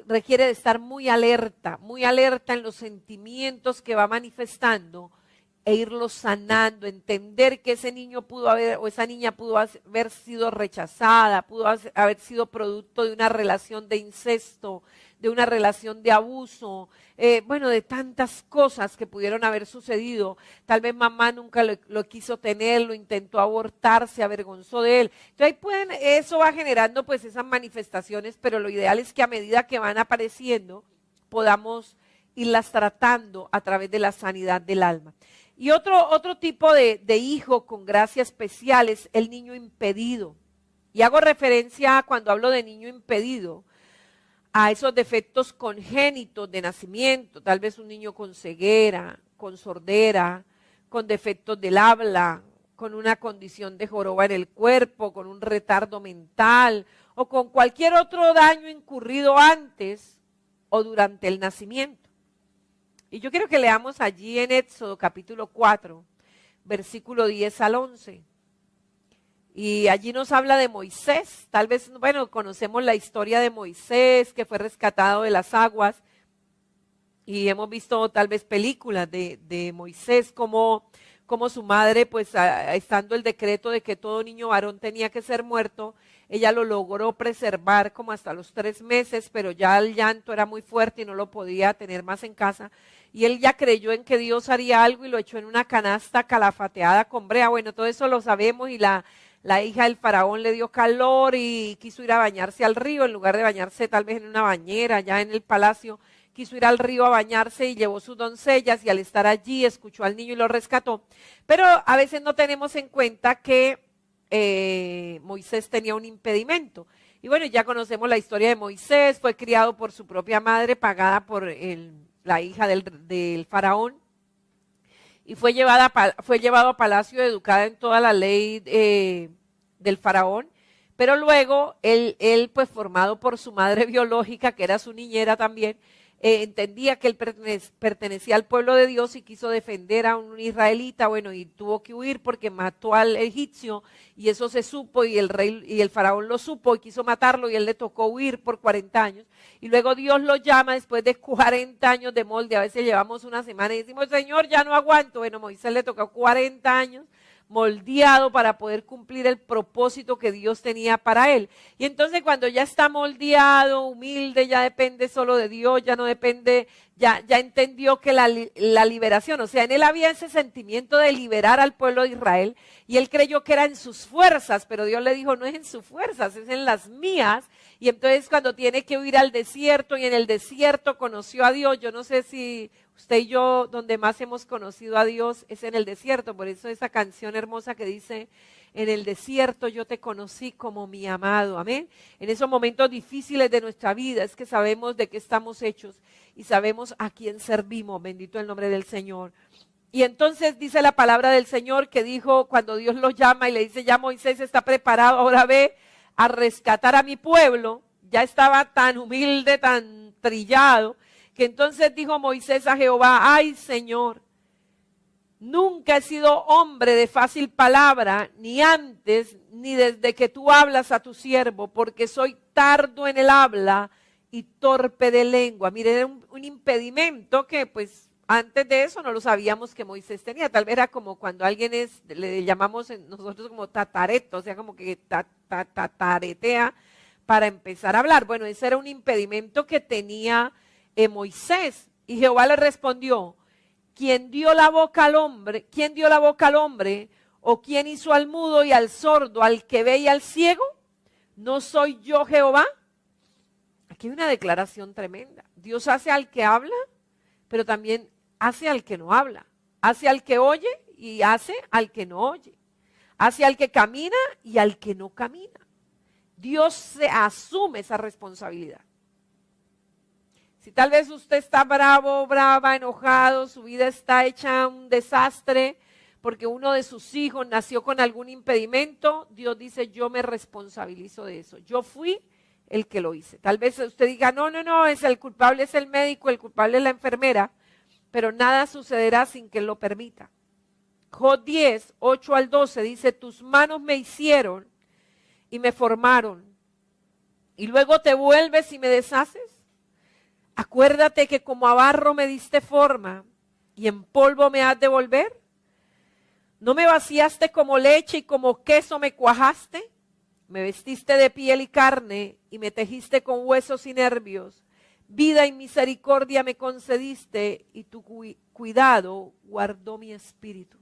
Speaker 1: requiere de estar muy alerta en los sentimientos que va manifestando e irlo sanando, entender que ese niño pudo haber, o esa niña pudo haber sido rechazada, pudo haber sido producto de una relación de incesto, de una relación de abuso, de tantas cosas que pudieron haber sucedido. Tal vez mamá nunca lo quiso tener, lo intentó abortar, se avergonzó de él. Entonces eso va generando pues esas manifestaciones, pero lo ideal es que a medida que van apareciendo podamos irlas tratando a través de la sanidad del alma. Y otro tipo de hijo con gracia especial es el niño impedido. Y hago referencia cuando hablo de niño impedido a esos defectos congénitos de nacimiento, tal vez un niño con ceguera, con sordera, con defectos del habla, con una condición de joroba en el cuerpo, con un retardo mental o con cualquier otro daño incurrido antes o durante el nacimiento. Y yo quiero que leamos allí en Éxodo capítulo 4, versículo 10 al 11. Y allí nos habla de Moisés. Tal vez, conocemos la historia de Moisés, que fue rescatado de las aguas. Y hemos visto tal vez películas de Moisés, como su madre, pues estando el decreto de que todo niño varón tenía que ser muerto, ella lo logró preservar como hasta los 3 meses, pero ya el llanto era muy fuerte y no lo podía tener más en casa. Y él ya creyó en que Dios haría algo y lo echó en una canasta calafateada con brea. Bueno, todo eso lo sabemos, y la hija del faraón le dio calor y quiso ir a bañarse al río, en lugar de bañarse tal vez en una bañera ya en el palacio. Quiso ir al río a bañarse y llevó sus doncellas, y al estar allí escuchó al niño y lo rescató. Pero a veces no tenemos en cuenta que Moisés tenía un impedimento. Y bueno, ya conocemos la historia de Moisés. Fue criado por su propia madre, pagada por la hija del faraón, y fue llevado a palacio, educada en toda la ley del faraón. Pero luego él pues formado por su madre biológica, que era su niñera también, entendía que él pertenecía al pueblo de Dios y quiso defender a un israelita, y tuvo que huir porque mató al egipcio, y eso se supo, y el rey y el faraón lo supo y quiso matarlo, y él le tocó huir por 40 años. Y luego Dios lo llama después de 40 años de molde. A veces llevamos una semana y decimos, Señor, ya no aguanto. Moisés le tocó 40 años moldeado para poder cumplir el propósito que Dios tenía para él. Y entonces cuando ya está moldeado, humilde, ya depende solo de Dios, ya no depende, ya entendió que la liberación, o sea, en él había ese sentimiento de liberar al pueblo de Israel, y él creyó que era en sus fuerzas, pero Dios le dijo, no es en sus fuerzas, es en las mías. Y entonces cuando tiene que huir al desierto, y en el desierto conoció a Dios. Yo no sé si usted y yo, donde más hemos conocido a Dios es en el desierto. Por eso esa canción hermosa que dice, en el desierto yo te conocí como mi amado. Amén. En esos momentos difíciles de nuestra vida es que sabemos de qué estamos hechos y sabemos a quién servimos. Bendito el nombre del Señor. Y entonces dice la palabra del Señor que dijo, cuando Dios lo llama y le dice, ya Moisés está preparado, ahora ve a rescatar a mi pueblo. Ya estaba tan humilde, tan trillado, que entonces dijo Moisés a Jehová, ay Señor, nunca he sido hombre de fácil palabra, ni antes, ni desde que tú hablas a tu siervo, porque soy tardo en el habla y torpe de lengua. Miren, era un impedimento que pues antes de eso no lo sabíamos que Moisés tenía. Tal vez era como cuando alguien le llamamos nosotros como tatareto, o sea, como que tataretea para empezar a hablar. Bueno, ese era un impedimento que tenía Moisés. Y Jehová le respondió, ¿quién dio la boca al hombre? ¿Quién dio la boca al hombre? ¿O quién hizo al mudo y al sordo, al que ve y al ciego? ¿No soy yo Jehová? Aquí hay una declaración tremenda. Dios hace al que habla, pero también hace al que no habla. Hace al que oye y hace al que no oye. Hace al que camina y al que no camina. Dios se asume esa responsabilidad. Si tal vez usted está bravo, brava, enojado, su vida está hecha un desastre porque uno de sus hijos nació con algún impedimento, Dios dice, yo me responsabilizo de eso. Yo fui el que lo hice. Tal vez usted diga, no, el culpable es el médico, el culpable es la enfermera, pero nada sucederá sin que él lo permita. Job 10, 8 al 12 dice, tus manos me hicieron y me formaron, y luego te vuelves y me deshaces. Acuérdate que como a barro me diste forma y en polvo me has de volver.
Speaker 2: ¿No me vaciaste como leche y como queso me cuajaste? Me vestiste de piel y carne y me tejiste con huesos y nervios. Vida y misericordia me concediste y tu cuidado guardó mi espíritu.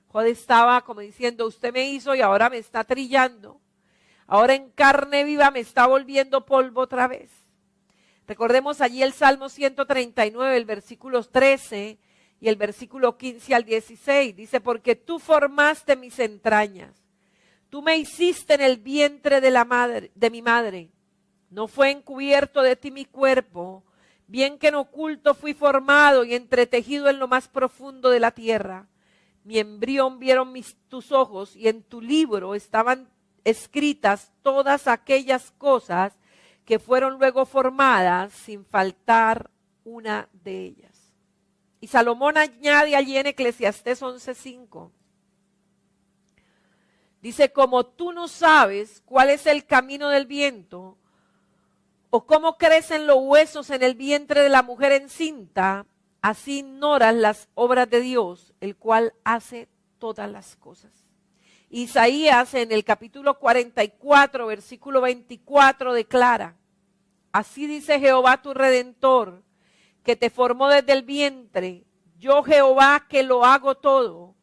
Speaker 2: Job estaba como diciendo, usted me hizo y ahora me está trillando. Ahora en carne viva me está volviendo polvo otra vez. Recordemos allí el Salmo 139, el versículo 13 y el versículo 15 al 16. Dice, porque tú formaste mis entrañas. Tú me hiciste en el vientre de mi madre. No fue encubierto de ti mi cuerpo. Bien que en oculto fui formado y entretejido en lo más profundo de la tierra. Mi embrión vieron tus ojos y en tu libro estaban escritas todas aquellas cosas que fueron luego formadas sin faltar una de ellas. Y Salomón añade allí en Eclesiastés 11:5. Dice, como tú no sabes cuál es el camino del viento, o cómo crecen los huesos en el vientre de la mujer encinta, así ignoras las obras de Dios, el cual hace todas las cosas. Isaías en el capítulo 44, versículo 24 declara, así dice Jehová tu Redentor, que te formó desde el vientre, yo Jehová que lo hago todo,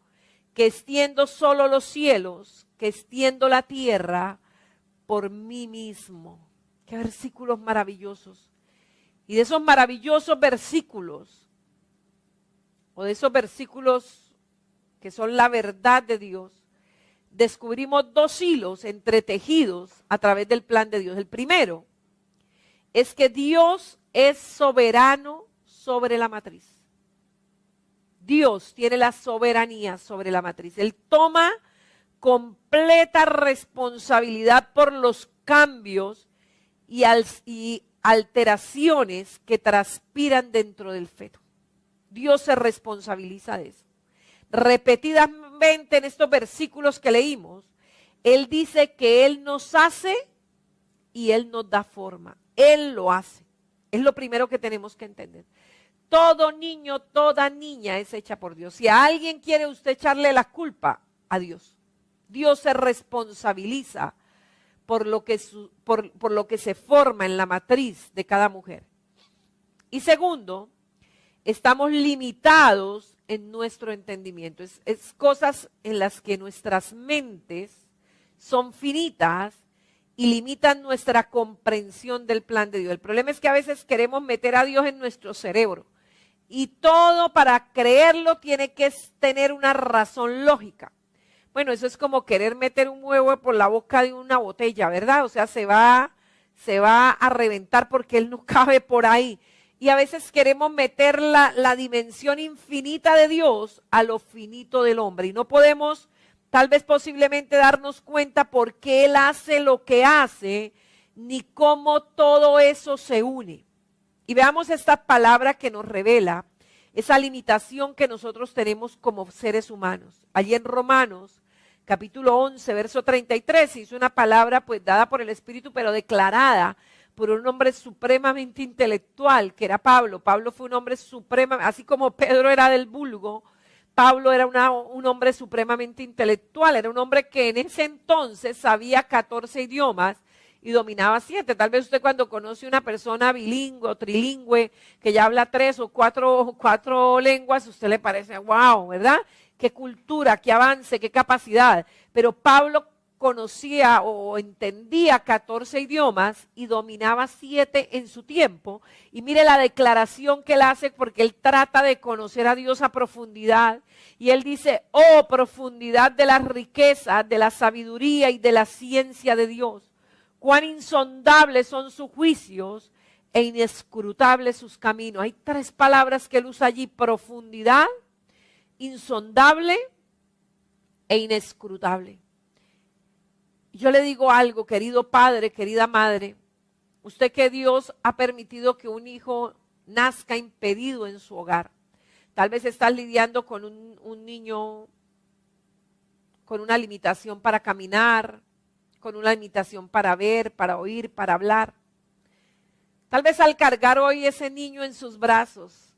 Speaker 2: que extiendo solo los cielos, que extiendo la tierra por mí mismo. Qué versículos maravillosos. Y de esos maravillosos versículos, o de esos versículos que son la verdad de Dios, descubrimos dos hilos entretejidos a través del plan de Dios. El primero es que Dios es soberano sobre la matriz. Dios tiene la soberanía sobre la matriz. Él toma completa responsabilidad por los cambios y alteraciones que transpiran dentro del feto. Dios se responsabiliza de eso. Repetidamente en estos versículos que leímos, Él dice que Él nos hace y Él nos da forma. Él lo hace. Es lo primero que tenemos que entender. Todo niño, toda niña es hecha por Dios. Si a alguien quiere usted echarle la culpa, a Dios. Dios se responsabiliza por lo que se forma en la matriz de cada mujer. Y segundo, estamos limitados en nuestro entendimiento. Es cosas en las que nuestras mentes son finitas y limitan nuestra comprensión del plan de Dios. El problema es que a veces queremos meter a Dios en nuestro cerebro. Y todo para creerlo tiene que tener una razón lógica. Bueno, eso es como querer meter un huevo por la boca de una botella, ¿verdad? O sea, se va a reventar porque él no cabe por ahí. Y a veces queremos meter la dimensión infinita de Dios a lo finito del hombre. Y no podemos, tal vez posiblemente, darnos cuenta por qué Él hace lo que hace, ni cómo todo eso se une. Y veamos esta palabra que nos revela esa limitación que nosotros tenemos como seres humanos. Allí en Romanos, capítulo 11, verso 33, hizo una palabra pues dada por el Espíritu, pero declarada por un hombre supremamente intelectual, que era Pablo. Pablo fue un hombre así como Pedro era del vulgo, Pablo era un hombre supremamente intelectual, era un hombre que en ese entonces sabía 14 idiomas y dominaba 7. Tal vez usted cuando conoce una persona bilingüe o trilingüe que ya habla 3 o 4 lenguas, a usted le parece, wow, ¿verdad? Qué cultura, qué avance, qué capacidad. Pero Pablo conocía o entendía 14 idiomas y dominaba 7 en su tiempo. Y mire la declaración que él hace porque él trata de conocer a Dios a profundidad. Y él dice, oh, profundidad de la riqueza, de la sabiduría y de la ciencia de Dios. Cuán insondables son sus juicios e inescrutables sus caminos. Hay 3 palabras que él usa allí, profundidad, insondable e inescrutable. Yo le digo algo, querido padre, querida madre, usted que Dios ha permitido que un hijo nazca impedido en su hogar. Tal vez estás lidiando con un niño con una limitación para caminar, con una limitación para ver, para oír, para hablar. Tal vez al cargar hoy ese niño en sus brazos,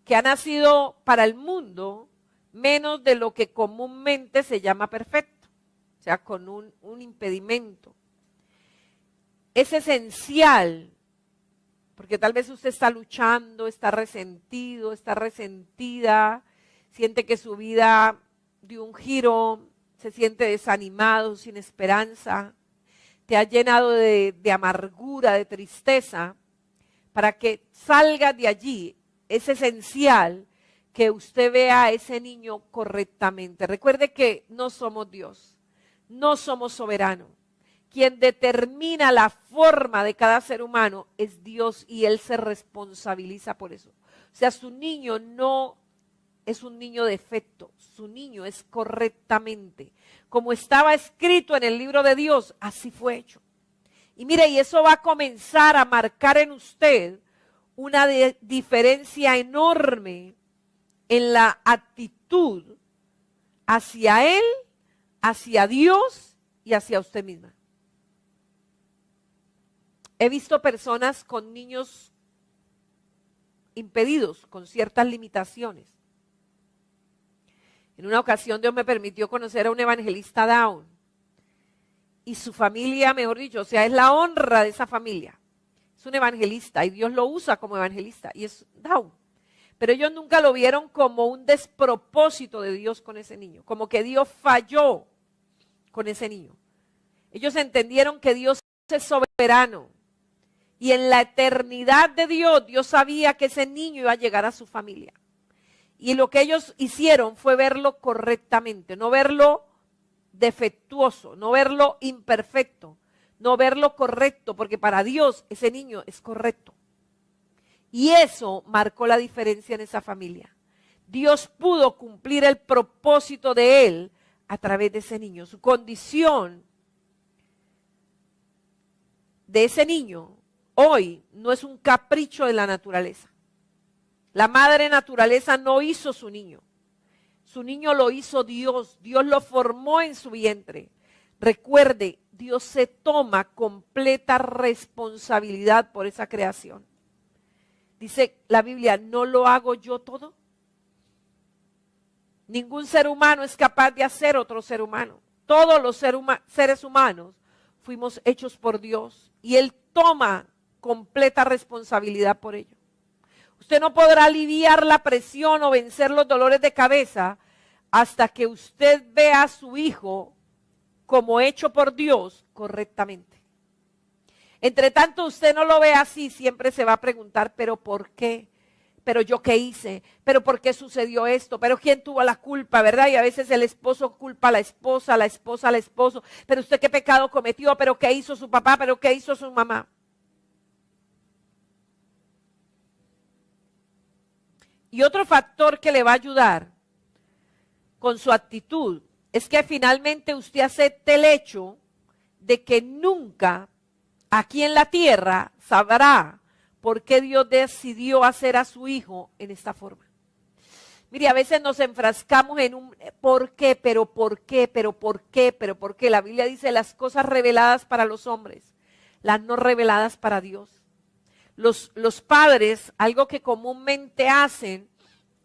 Speaker 2: que ha nacido para el mundo, menos de lo que comúnmente se llama perfecto, o sea, con un impedimento. Es esencial, porque tal vez usted está luchando, está resentido, está resentida, siente que su vida dio un giro, se siente desanimado, sin esperanza, te ha llenado de amargura, de tristeza. Para que salga de allí, es esencial que usted vea a ese niño correctamente. Recuerde que no somos Dios, no somos soberanos. Quien determina la forma de cada ser humano es Dios y Él se responsabiliza por eso. O sea, su niño no es un niño defecto, su niño es correctamente. Como estaba escrito en el libro de Dios, así fue hecho. Y mire, y eso va a comenzar a marcar en usted una diferencia enorme en la actitud hacia Él, hacia Dios y hacia usted misma. He visto personas con niños impedidos, con ciertas limitaciones. En una ocasión Dios me permitió conocer a un evangelista Down. Y su familia, mejor dicho, o sea, es la honra de esa familia. Es un evangelista y Dios lo usa como evangelista y es Down. Pero ellos nunca lo vieron como un despropósito de Dios con ese niño, como que Dios falló con ese niño. Ellos entendieron que Dios es soberano y en la eternidad de Dios, Dios sabía que ese niño iba a llegar a su familia. Y lo que ellos hicieron fue verlo correctamente, no verlo defectuoso, no verlo imperfecto, no verlo correcto, porque para Dios ese niño es correcto. Y eso marcó la diferencia en esa familia. Dios pudo cumplir el propósito de Él a través de ese niño. Su condición de ese niño hoy no es un capricho de la naturaleza. La madre naturaleza no hizo su niño. Su niño lo hizo Dios. Dios lo formó en su vientre. Recuerde, Dios se toma completa responsabilidad por esa creación. Dice la Biblia, ¿no lo hago yo todo? Ningún ser humano es capaz de hacer otro ser humano. Todos los seres humanos fuimos hechos por Dios y Él toma completa responsabilidad por ello. Usted no podrá aliviar la presión o vencer los dolores de cabeza hasta que usted vea a su hijo como hecho por Dios correctamente. Entre tanto usted no lo ve así, siempre se va a preguntar, ¿pero por qué? ¿Pero yo qué hice? ¿Pero por qué sucedió esto? ¿Pero quién tuvo la culpa, verdad? Y a veces el esposo culpa a la esposa al esposo. ¿Pero usted qué pecado cometió? ¿Pero qué hizo su papá? ¿Pero qué hizo su mamá? Y otro factor que le va a ayudar con su actitud es que finalmente usted acepte el hecho de que nunca aquí en la tierra sabrá por qué Dios decidió hacer a su hijo en esta forma. Mire, a veces nos enfrascamos en un ¿por qué? Pero ¿por qué? Pero ¿por qué? Pero ¿por qué? La Biblia dice las cosas reveladas para los hombres, las no reveladas para Dios. Los padres, algo que comúnmente hacen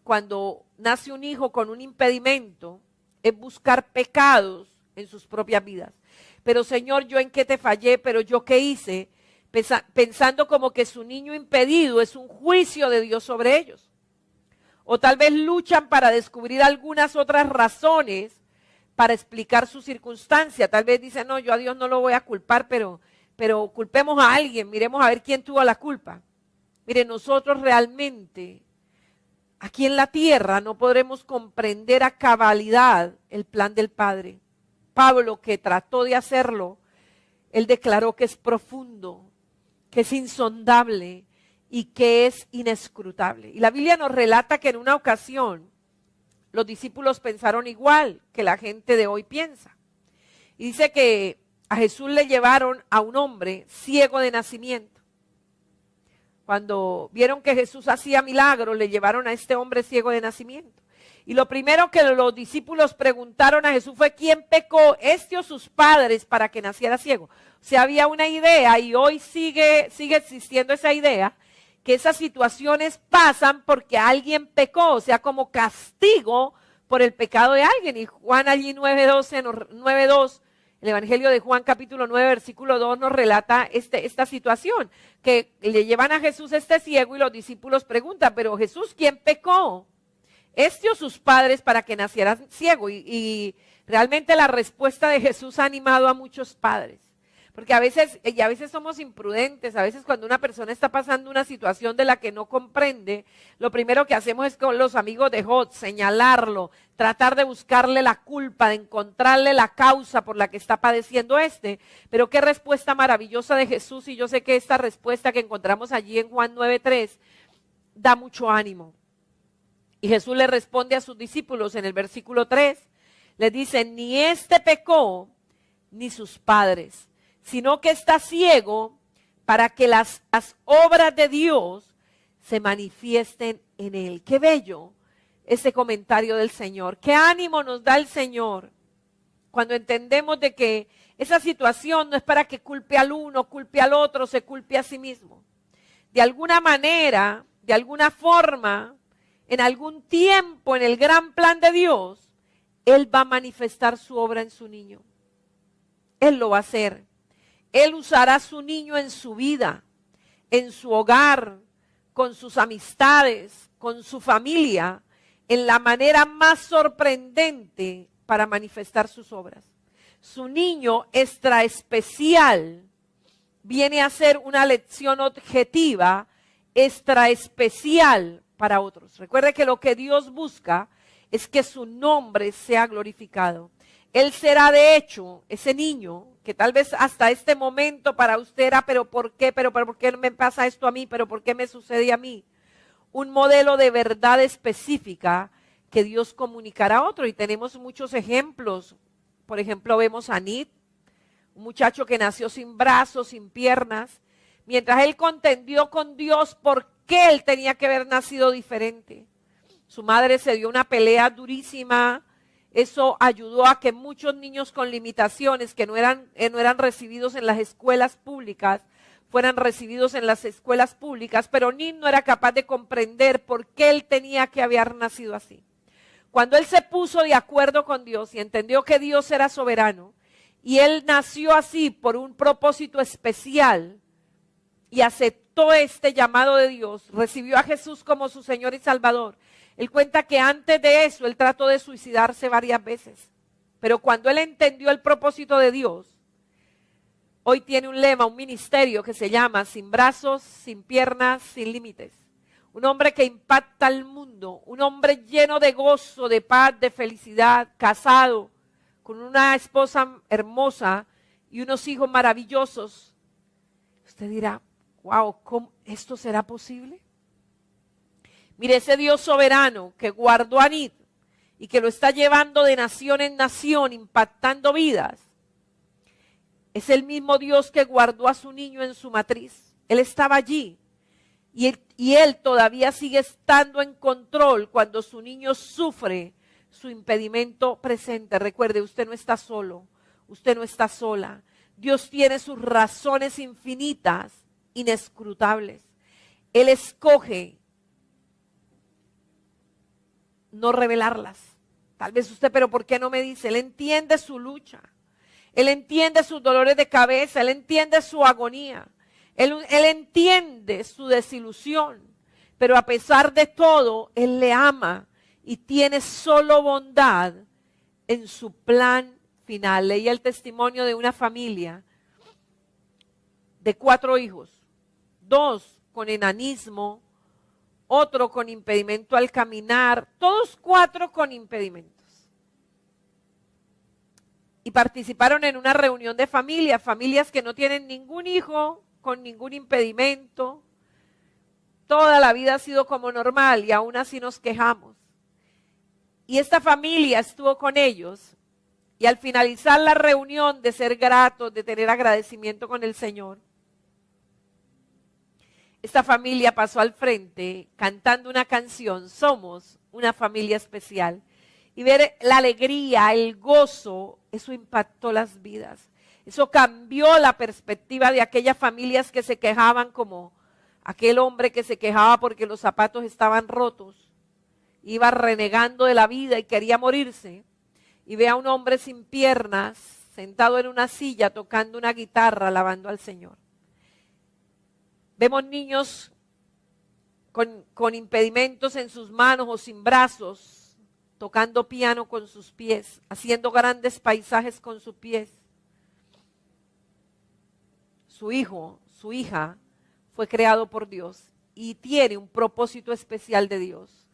Speaker 2: cuando nace un hijo con un impedimento, es buscar pecados en sus propias vidas. Pero Señor, ¿yo en qué te fallé? ¿Pero yo qué hice? Pensando como que su niño impedido es un juicio de Dios sobre ellos. O tal vez luchan para descubrir algunas otras razones para explicar su circunstancia. Tal vez dicen, no, yo a Dios no lo voy a culpar, pero culpemos a alguien, miremos a ver quién tuvo la culpa. Mire, nosotros realmente aquí en la tierra no podremos comprender a cabalidad el plan del Padre. Pablo, que trató de hacerlo, él declaró que es profundo, que es insondable y que es inescrutable. Y la Biblia nos relata que en una ocasión los discípulos pensaron igual que la gente de hoy piensa. Y dice que a Jesús le llevaron a un hombre ciego de nacimiento. Cuando vieron que Jesús hacía milagros, le llevaron a este hombre ciego de nacimiento. Y lo primero que los discípulos preguntaron a Jesús fue, ¿quién pecó, este o sus padres, para que naciera ciego? O sea, había una idea, y hoy sigue existiendo esa idea, que esas situaciones pasan porque alguien pecó, o sea, como castigo
Speaker 1: por el pecado de alguien. Y Juan allí 9:2, el Evangelio de Juan capítulo 9, versículo 2 nos relata esta situación, que le llevan a Jesús este ciego y los discípulos preguntan, pero Jesús, ¿quién pecó? ¿Este o sus padres para que naciera ciego? Y realmente la respuesta de Jesús ha animado a muchos padres. Porque a veces somos imprudentes, a veces cuando una persona está pasando una situación de la que no comprende, lo primero que hacemos es con los amigos de Job, señalarlo, tratar de buscarle la culpa, de encontrarle la causa por la que está padeciendo Pero qué respuesta maravillosa de Jesús, y yo sé que esta respuesta que encontramos allí en Juan 9:3 da mucho ánimo. Y Jesús le responde a sus discípulos en el versículo 3, les dice, ni pecó, ni sus padres, sino que está ciego para que las obras de Dios se manifiesten en él. Qué bello ese comentario del Señor. Qué ánimo nos da el Señor cuando entendemos de que esa situación no es para que culpe al uno, culpe al otro, se culpe a sí mismo. De alguna manera, de alguna forma, en algún tiempo, en el gran plan de Dios, Él va a manifestar su obra en su niño. Él lo va a hacer. Él usará a su niño en su vida, en su hogar, con sus amistades, con su familia, en la manera más sorprendente para manifestar sus obras. Su niño extra especial viene a ser una lección objetiva, extra especial para otros. Recuerde que lo que Dios busca es que su nombre sea glorificado. Él será de hecho ese niño que tal vez hasta este momento para usted era, pero ¿por qué? ¿Pero por qué me pasa esto a mí? ¿Pero por qué me sucede a mí? Un modelo de verdad específica que Dios comunicará a otro. Y tenemos muchos ejemplos. Por ejemplo, vemos a Nid, un muchacho que nació sin brazos, sin piernas. Mientras él contendió con Dios, ¿por qué él tenía que haber nacido diferente? Su madre se dio una pelea durísima. Eso ayudó a que muchos niños con limitaciones que no eran recibidos en las escuelas públicas, fueran recibidos en las escuelas públicas, pero Nid no era capaz de comprender por qué él tenía que haber nacido así. Cuando él se puso de acuerdo con Dios y entendió que Dios era soberano, y él nació así por un propósito especial, y aceptó este llamado de Dios, recibió a Jesús como su Señor y Salvador. Él cuenta que antes de eso, él trató de suicidarse varias veces. Pero cuando él entendió el propósito de Dios, hoy tiene un lema, un ministerio que se llama Sin brazos, sin piernas, sin límites. Un hombre que impacta al mundo, un hombre lleno de gozo, de paz, de felicidad, casado, con una esposa hermosa y unos hijos maravillosos. Usted dirá, wow, ¿cómo esto será posible? Mire, ese Dios soberano que guardó a Nid y que lo está llevando de nación en nación, impactando vidas, es el mismo Dios que guardó a su niño en su matriz. Él estaba allí y él todavía sigue estando en control cuando su niño sufre su impedimento presente. Recuerde, usted no está solo, usted no está sola. Dios tiene sus razones infinitas, inescrutables. Él escoge no revelarlas. Tal vez usted, pero ¿por qué no me dice? Él entiende su lucha. Él entiende sus dolores de cabeza. Él entiende su agonía. Él entiende su desilusión. Pero a pesar de todo, Él le ama y tiene solo bondad en su plan final. Leí el testimonio de una familia de 4 hijos. 2 con enanismo, otro con impedimento al caminar, todos 4 con impedimentos. Y participaron en una reunión de familias que no tienen ningún hijo con ningún impedimento. Toda la vida ha sido como normal y aún así nos quejamos. Y esta familia estuvo con ellos y al finalizar la reunión de ser gratos, de tener agradecimiento con el Señor, esta familia pasó al frente cantando una canción, Somos una familia especial. Y ver la alegría, el gozo, eso impactó las vidas. Eso cambió la perspectiva de aquellas familias que se quejaban, como aquel hombre que se quejaba porque los zapatos estaban rotos.
Speaker 2: iba renegando de la vida y quería morirse, y ve a un hombre sin piernas, sentado en una silla, tocando una guitarra, alabando al Señor. Vemos niños con impedimentos en sus manos o sin brazos, tocando piano con sus pies, haciendo grandes paisajes con sus pies. Su hijo, su hija, fue creado por Dios y tiene un propósito especial de Dios.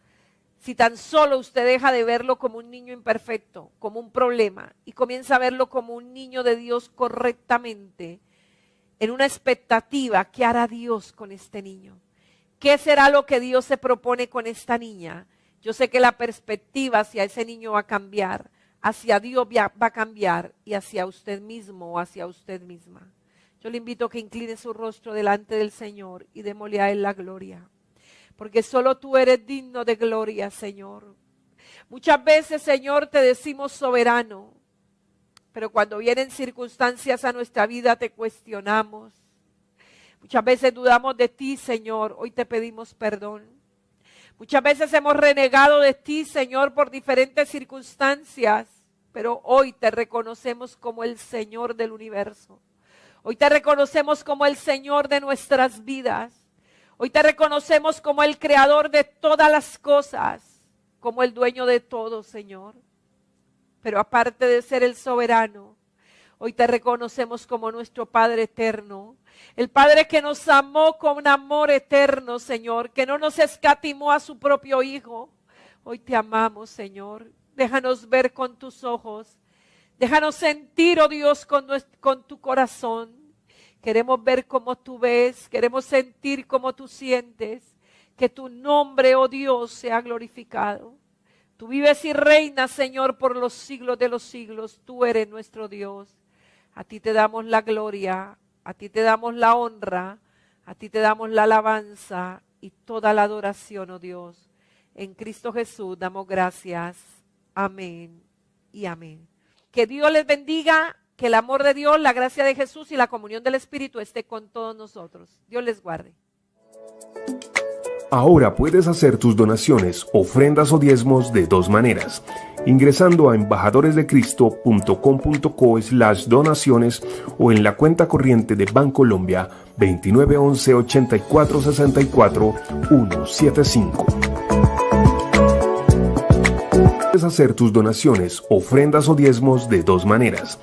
Speaker 2: Si tan solo usted deja de verlo como un niño imperfecto, como un problema, y comienza a verlo como un niño de Dios correctamente, en una expectativa, ¿qué hará Dios con este niño? ¿Qué será lo que Dios se propone con esta niña? Yo sé que la perspectiva hacia ese niño va a cambiar, hacia Dios va a cambiar y hacia usted mismo o hacia usted misma. Yo le invito a que incline su rostro delante del Señor y démosle a Él la gloria. Porque solo tú eres digno de gloria, Señor. Muchas veces, Señor, te decimos soberano, pero cuando vienen circunstancias a nuestra vida te cuestionamos. Muchas veces dudamos de ti, Señor. Hoy te pedimos perdón. Muchas veces hemos renegado de ti, Señor, por diferentes circunstancias, pero hoy te reconocemos como el Señor del universo. Hoy te reconocemos como el Señor de nuestras vidas. Hoy te reconocemos como el creador de todas las cosas, como el dueño de todo, Señor. Pero aparte de ser el soberano, hoy te reconocemos como nuestro Padre eterno. El Padre que nos amó con un amor eterno, Señor, que no nos escatimó a su propio Hijo. Hoy te amamos, Señor. Déjanos ver con tus ojos. Déjanos sentir, oh Dios, con tu corazón. Queremos ver cómo tú ves, queremos sentir cómo tú sientes. Que tu nombre, oh Dios, sea glorificado. Tú vives y reinas, Señor, por los siglos de los siglos. Tú eres nuestro Dios. A ti te damos la gloria, a ti te damos la honra, a ti te damos la alabanza y toda la adoración, oh Dios. En Cristo Jesús damos gracias. Amén y amén. Que Dios les bendiga, que el amor de Dios, la gracia de Jesús y la comunión del Espíritu esté con todos nosotros. Dios les guarde.
Speaker 3: Ahora puedes hacer tus donaciones, ofrendas o diezmos de dos maneras. Ingresando a embajadoresdecristo.com.co/donaciones o en la cuenta corriente de Bancolombia 2911 84 64 175. Puedes hacer tus donaciones, ofrendas o diezmos de dos maneras.